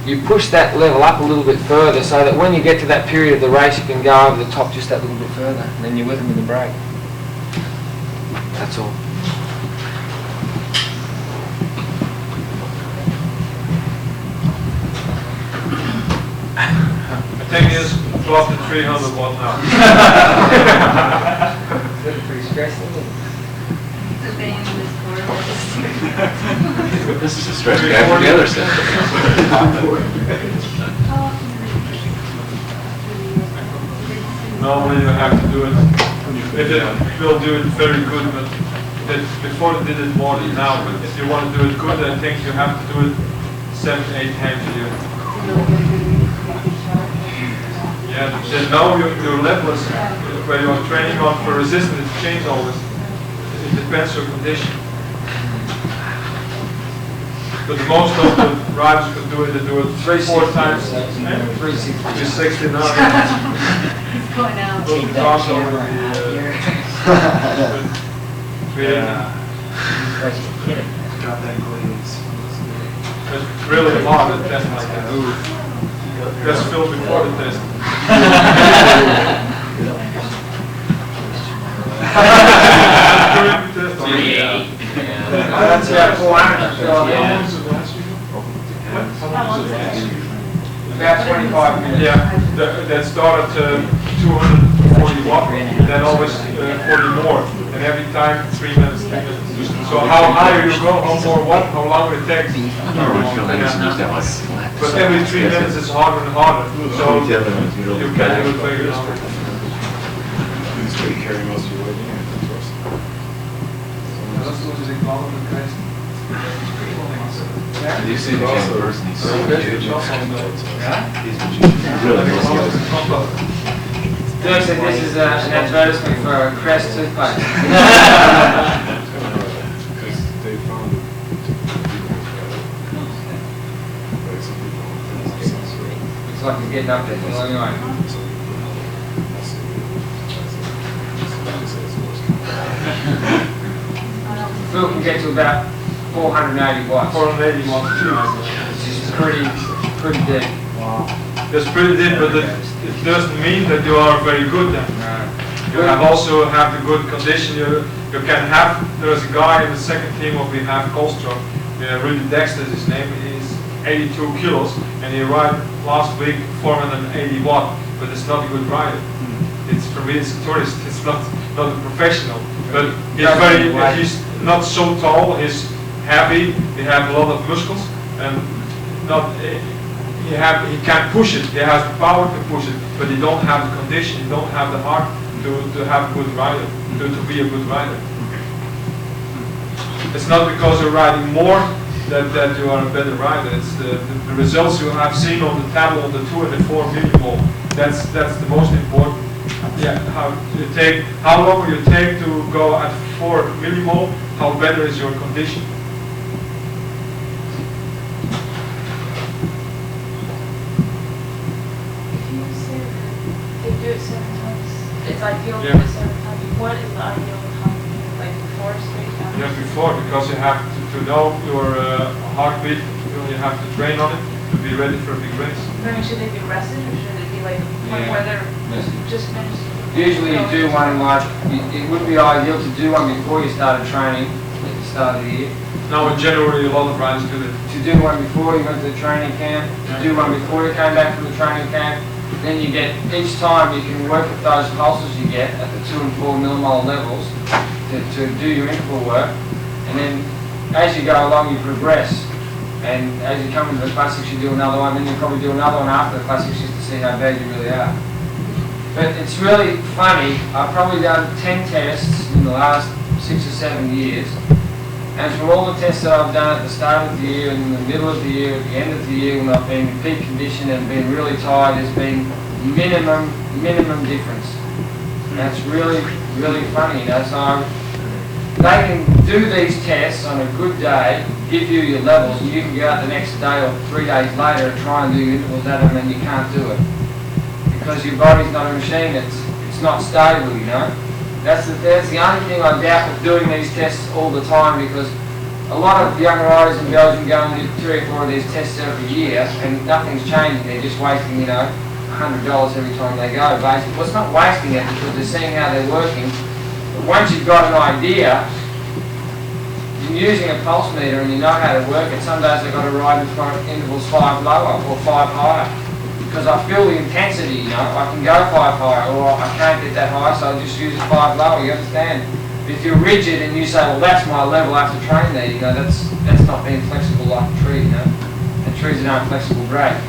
you push that level up a little bit further so that when you get to that period of the race you can go over the top just that little bit further and then you're with them in the break. That's all. I think it's close to 300 watt now. That's pretty stressful, isn't it? This is a stretch guy from the other system. Normally you have to do it, it will do it very good, but before they did it more than now, but if you want to do it good, I think you have to do it 7, 8 times a year. Yeah, then now your level is, where you're training on for resistance, it's changed always. It depends on condition. But the most of the riders could do it, they do it 4 times. 360 now. It's going out. Those cars over Got that glaze. It's really hard to test like that. That's filled before the test. That's about 400. About 25 minutes. Yeah, that started 240 watt, and then always 40 more, and every time 3 minutes. So how higher you go, how more watt, how longer it takes. But every 3 minutes it's harder and harder, so you can do it very longer. Carry most of your weight in. Dat is wat ik wou met Christ. You see the same person, he's so huge. Dirk said this is an advertisement for Crest toothpaste. Because they found it. Looks like he's getting up there. Well, anyway. Phil can get to about 480 watts. 480 watts too. Which is pretty deep. Wow. That's pretty deep, but it doesn't mean that you are very good then. You also have the good condition. You can have, there's a guy in the second team of we have Colstrock, Rudy Dexter, his name is 82 kilos, and he ride last week 480 watt, but it's not a good rider. It's, for me it's a tourist, it's not a professional. But he's not so tall, he's heavy, he has a lot of muscles, and he can push it, he has the power to push it, but he don't have the condition, he don't have the heart to have a good rider, to be a good rider. It's not because you're riding more that you are a better rider, it's the results you have seen on the table on the 2 and the 4 millimole, that's the most important. Yeah, how long will you take to go at 4 millimole, how better is your condition? They do it 7 times. It's ideal to Yeah. do it 7 times. What is the ideal time? Like before straight down? Yeah, before, because you have to know your heartbeat, you have to train on it to be ready for a big race. I mean, should they be rested or should it be like one where they're just finished? Usually you do one like, it would be ideal to do one before you started training at the start of the year. Now in January a lot of riders do it. To do one before you went to the training camp, to do one before you came back from the training camp. Then you get, each time you can work with those pulses you get at the 2 and 4 millimole levels to do your interval work. And then as you go along you progress. And as you come into the classics you do another one, then you probably do another one after the classics just to see how bad you really are. But it's really funny, I've probably done 10 tests in the last 6 or 7 years. And from all the tests that I've done at the start of the year, in the middle of the year, at the end of the year, when I've been in peak condition and been really tired, there's been minimum difference. And that's really funny, So they can do these tests on a good day, give you your levels, and you can go out the next day or 3 days later and try and do intervals at them, and you can't do it. Because your body's not a machine, it's not stable, That's the only thing I doubt with doing these tests all the time, because a lot of young riders in Belgium go and do 3 or 4 of these tests every year and nothing's changing. They're just wasting, $100 every time they go, basically. Well, it's not wasting it because they're seeing how they're working. But once you've got an idea, you're using a pulse meter and you know how to work it. Some days I've got to ride in front of intervals 5 lower or 5 higher. Because I feel the intensity, I can go 5 higher, or I can't get that high, so I just use a 5 lower, you understand? If you're rigid and you say, well, that's my level, I have to train there, that's not being flexible like a tree, And trees aren't flexible great.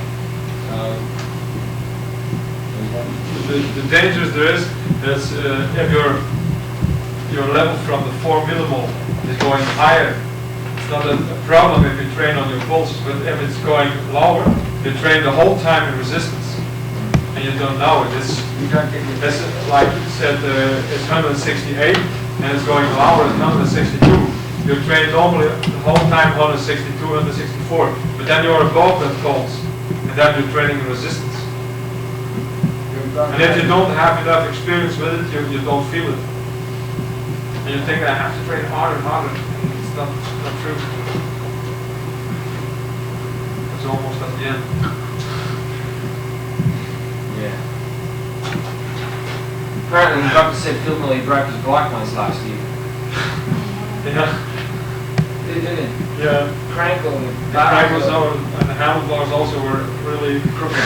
The danger there is if your level from the 4 millimole is going higher, it's not a problem if you train on your pulse, but if it's going lower, you train the whole time in resistance, and you don't know it. It's like you said, it's 168, and it's going lower at 162. You train normally the whole time 162, 164, but then you're above that pulse, and then you're training in resistance. And if you don't have enough experience with it, you don't feel it. And you think, I have to train harder and harder. It's not true. It's almost at the end. Yeah. Apparently, the doctor said Phil nearly broke his bike once last year. Yeah. Didn't it? Yeah. Crank or The crank was over, and the handlebars also were really crooked.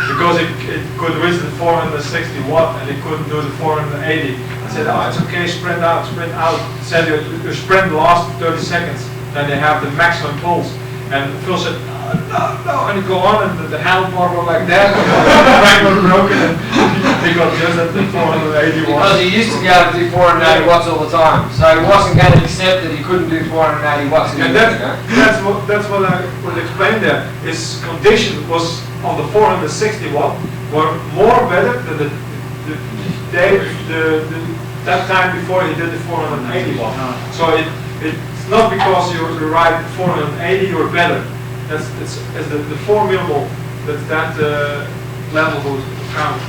Because it could reach the 460 watt and it couldn't do the 480. I said, oh, it's okay, sprint out, sprint out. I said, your sprint lasts 30 seconds, then they have the maximum pulse. And Phil said, no, and he go on, and the handlebar went like that, the crank was broken, and he got just at the 480 watts. Because he used to be able to do 480 watts all the time, so he wasn't going to accept that he couldn't do 480 watts And that's what I would explain there. His condition was on the 460 watt were more better than that time before he did the 480 watt. So it's not because you ride 480 you're better. It's the 4 millimole that level would count.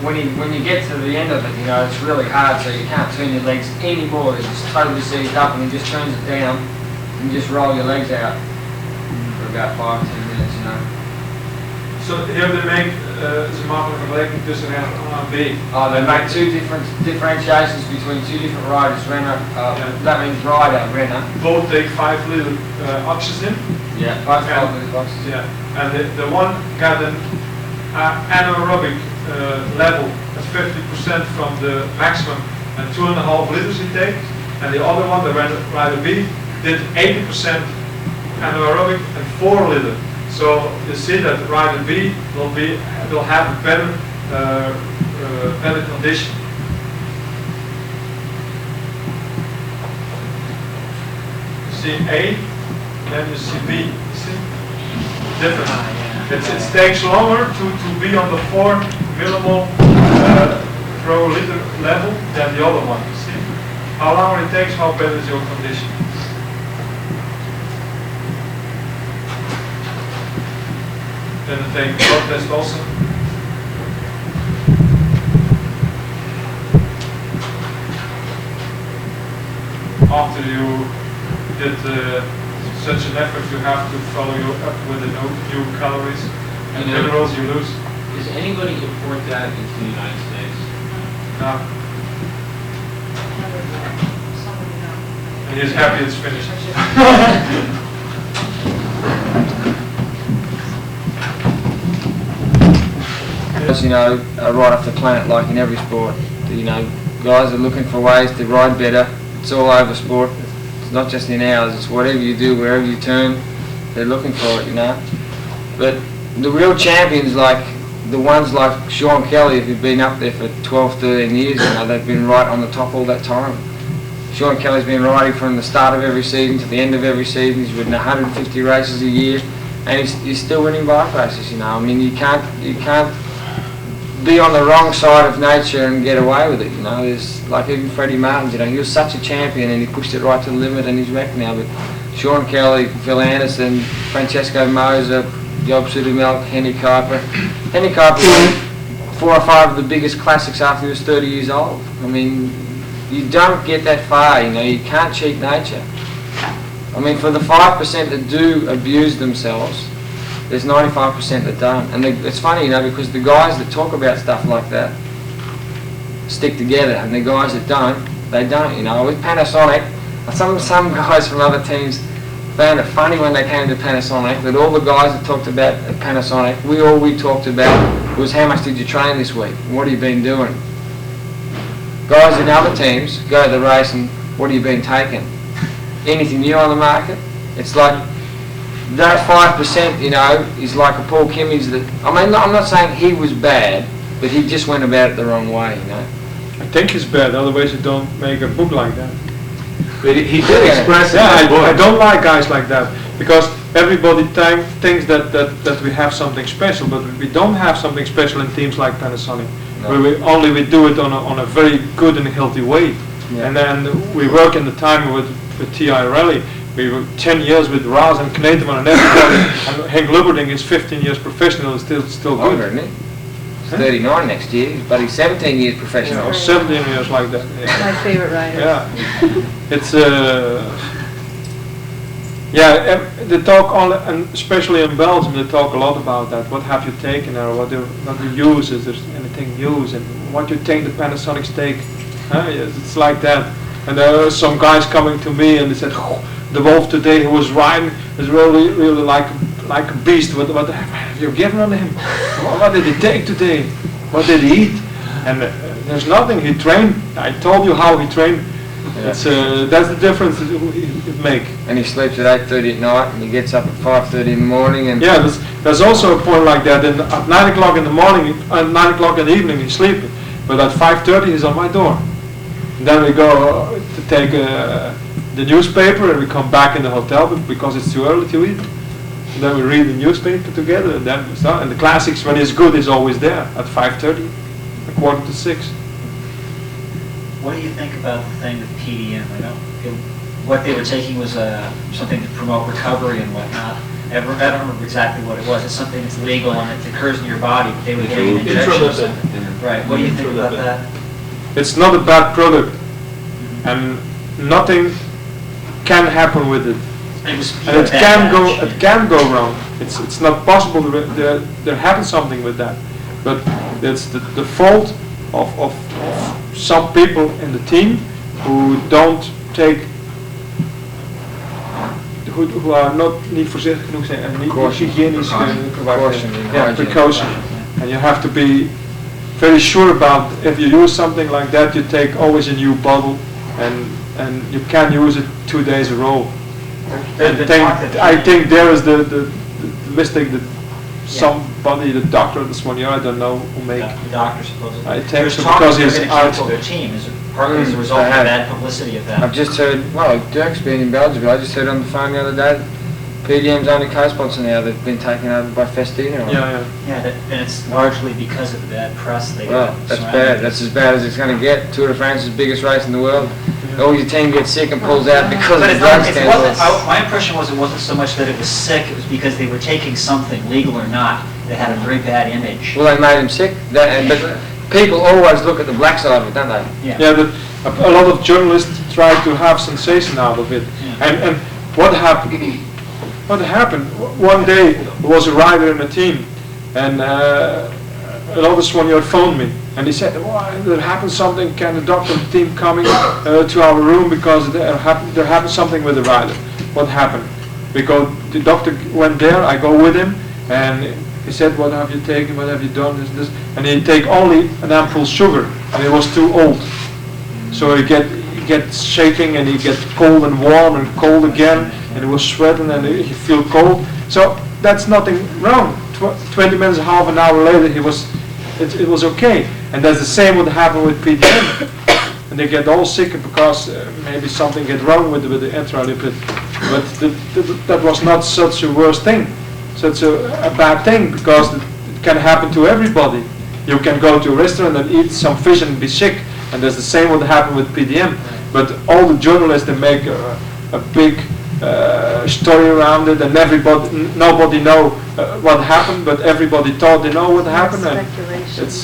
When you get to the end of it, you know, it's really hard, so you can't turn your legs anymore. It's just totally seized up, and he just turns it down and just roll your legs out for about 5-10 minutes, you know. So here they make ze maken een vergelijking tussen renner A en B. Oh, they make two different differentiations between two different riders. Renner, that means rider, renner. Both take 5 little oxygen. Yeah, 5 little oxygen. Yeah, and the one got an anaerobic level at 50% from the maximum and 2.5 liters he takes, and the other one, the rider B, did 80% anaerobic and 4 liter. So you see that rider B will have a better better condition. You see A, then you see B. You see? Different. It takes longer to be on the 4 millimole per liter level than the other one. You see? How longer it takes, how better is your condition. Then they take blood test also. After you did such an effort, you have to follow you up with the new calories and minerals you lose. Does anybody import that into the United States? No. And he's happy it's finished. You know, right off the planet, like in every sport, you know, guys are looking for ways to ride better. It's all over sport. It's not just in ours. It's whatever you do, wherever you turn, they're looking for it, you know. But the real champions, like the ones like Sean Kelly, who've been up there for 12, 13 years, you know, they've been right on the top all that time. Sean Kelly's been riding from the start of every season to the end of every season. He's ridden 150 races a year, and he's still winning bike races, you know. I mean, you can't be on the wrong side of nature and get away with it, you know. There's like even Freddie Martin, you know, he was such a champion and he pushed it right to the limit and he's wrecked now. But Sean Kelly, Phil Anderson, Francesco Moser, Job Sudermelk, Henny Peiper. Henny Peiper won 4 or 5 of the biggest classics after he was 30 years old. I mean, you don't get that far, you know. You can't cheat nature. I mean, for the 5% that do abuse themselves, there's 95% that don't. And it's funny, you know, because the guys that talk about stuff like that stick together, and the guys that don't, they don't, you know. With Panasonic, some guys from other teams found it funny when they came to Panasonic that all the guys that talked about at Panasonic, all we talked about was how much did you train this week, and what have you been doing. Guys in other teams go to the race and what have you been taking? Anything new on the market? It's like that 5%, you know, is like a Paul Kimmy's that, I mean, I'm not saying he was bad, but he just went about it the wrong way, you know. I think he's bad, otherwise you don't make a book like that. But he did express it. Yeah, I don't like guys like that, because everybody thinks that we have something special, but we don't have something special in teams like Panasonic. No. Where we do it on a very good and healthy way. Yeah. And then we work in the time with T.I. Rally. We were 10 years with Raz and Kneteman and everybody, and Henk Lubberding is 15 years professional, is still good. Longer, isn't he? He's 39 next year, but he's 17 years professional. Yeah, 17 years like that. Yeah. My favorite rider. Yeah, it's Yeah, they talk all, and especially in Belgium, they talk a lot about that. What have you taken, or what do you use? Is there anything used, and what you think the Panasonics take? Yes, it's like that. And there are some guys coming to me and they said, oh, the wolf today who was riding is really like a beast. What have you given on him? What did he take today? What did he eat? And there's nothing. He trained. I told you how he trained. Yeah. It's that's the difference it make. And he sleeps at 8:30 at night, and he gets up at 5:30 in the morning. And yeah, there's also a point like that. At 9 o'clock in the morning, at 9 o'clock in the evening, he's sleeping. But at 5:30, he's on my door. And then we go to take the newspaper, and we come back in the hotel because it's too early to eat. And then we read the newspaper together, and then we start. And the classics, when it's good, is always there at 5:30, a 5:45. What do you think about the thing with PDM? I know what they were taking was something to promote recovery and whatnot. I don't remember exactly what it was. It's something that's legal and it occurs in your body, but they were getting an injection or something. Right. What do you think about that? It's not a bad product, and nothing can happen with it. And it can go wrong. It's not possible. There happens something with that, but it's the fault of some people in the team who don't take, who are not niet voorzichtig genoeg zijn en niet hygiënisch precaution. And you have to be very sure about if you use something like that, you take always a new bottle, and you can use it 2 days in a row. And I think there is the mistake that somebody, the doctor, this one year, I don't know who make. The doctor supposedly. I think so because he's going to cancel their team. Is it partly as a result of bad publicity of that? I've just heard, well, Dirk's been in Belgium, but I just heard on the phone the other day, PDM's only co-sponsor now, they've been taken over by Festina. Yeah, and it's largely because of the bad press they got. That's bad. That's as bad as it's going to get. Tour de France is the biggest race in the world. All your team gets sick and pulls out because of the drug scandals. My impression was it wasn't so much that it was sick, it was because they were taking something, legal or not, that had a very bad image. Well, they made him sick. But people always look at the black side of it, don't they? Yeah, but a lot of journalists try to have sensation out of it. And what happened? What happened? One day there was a rider in a team, and another one phoned me, and he said, "Oh, there happened something. Can the doctor and the team coming to our room because there happened something with the rider?" What happened? Because the doctor went there. I go with him, and he said, "What have you taken? What have you done? This." And he take only an ample sugar, and he was too old, so he gets shaking, and he gets cold and warm and cold again, and he was sweating, and he feel cold. So that's nothing wrong. 20 minutes, half an hour later, it was okay. And that's the same would happen with PDM. And they get all sick because maybe something get wrong with the intralipid. But that was not such a worse thing, such a bad thing, because it can happen to everybody. You can go to a restaurant and eat some fish and be sick, and that's the same would happen with PDM. But all the journalists, they make a big story around it, and nobody know what happened, but everybody thought they know what happened. And it's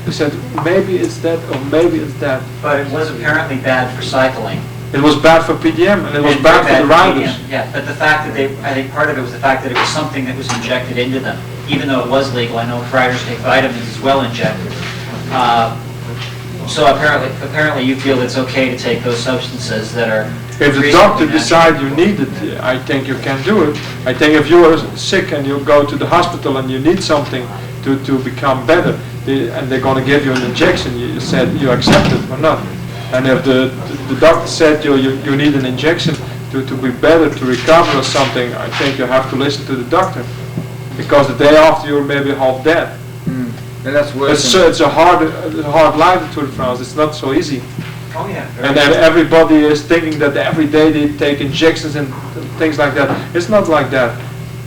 they said maybe it's that or maybe it's that. But it was apparently bad for cycling. It was bad for PDM, and it was bad for the riders. Yeah, but the fact that I think part of it was the fact that it was something that was injected into them, even though it was legal. I know riders take vitamins as well injected. So apparently you feel it's okay to take those substances that are. If the doctor decides you need it, I think you can do it. I think if you are sick and you go to the hospital and you need something to become better, and they're going to give you an injection, you said you accept it or not. And if the doctor said you need an injection to be better, to recover or something, I think you have to listen to the doctor. Because the day after you're maybe half dead. And that's worse. It's a hard life in Tour de France. It's not so easy. Oh yeah. And then everybody is thinking that every day they take injections and things like that. It's not like that.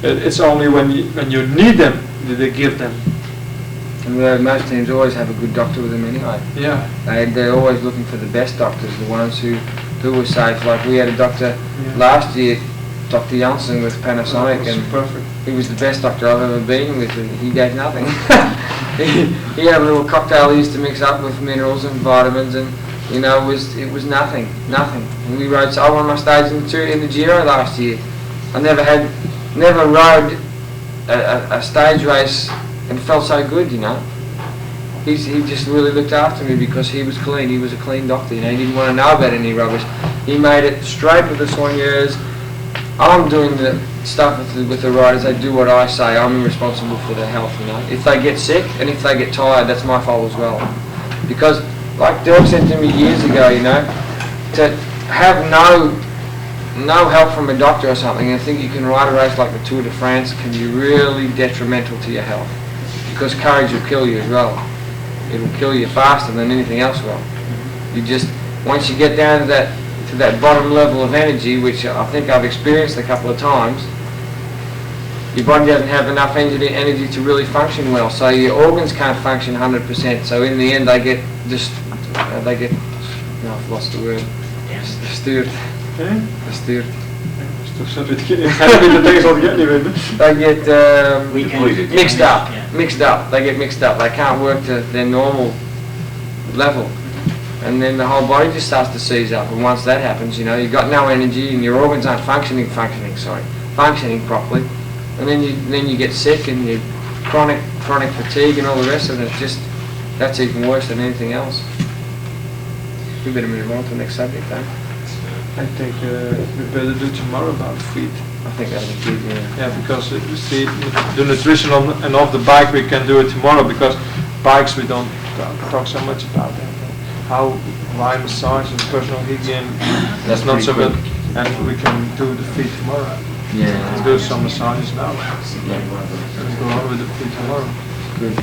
It's only when you need them that they give them. And most teams always have a good doctor with them anyway. Yeah. They're always looking for the best doctors, the ones who were safe. Like we had a doctor last year, Dr. Janssen with Panasonic, and perfect. He was the best doctor I've ever been with. He gave nothing. he had a little cocktail he used to mix up with minerals and vitamins, and it was nothing. And we rode. I won my stage in the Giro last year, I never rode a stage race and felt so good, you know. He just really looked after me because he was clean. He was a clean doctor, you know. He didn't want to know about any rubbish. He made it straight with the soigneurs. I'm doing the stuff with the riders. They do what I say. I'm responsible for their health, you know. If they get sick and if they get tired, that's my fault as well. Because, like Dirk said to me years ago, you know, to have no help from a doctor or something and think you can ride a race like the Tour de France can be really detrimental to your health. Because courage will kill you as well. It will kill you faster than anything else will. You just, once you get down to that bottom level of energy, which I think I've experienced a couple of times, your body doesn't have enough energy to really function well. So your organs can't function 100%. So in the end, they get no, I've lost the word. Gestuurd. Gestuurd. They get mixed up. They get mixed up. They can't work to their normal level. And then the whole body just starts to seize up. And once that happens, you know, you've got no energy and your organs aren't functioning properly. And then you get sick and you chronic fatigue and all the rest of it. That's even worse than anything else. We better move on to the next subject, then. I think we better do tomorrow about feet. I think that'll be good, yeah. Yeah, because you see, the nutrition on and off the bike we can do it tomorrow, because bikes we don't talk so much about that. Why massage and personal hygiene that's not so good, and we can do the feet tomorrow. Yeah. Let's do some massages now. Let's go on with the feet tomorrow. Good.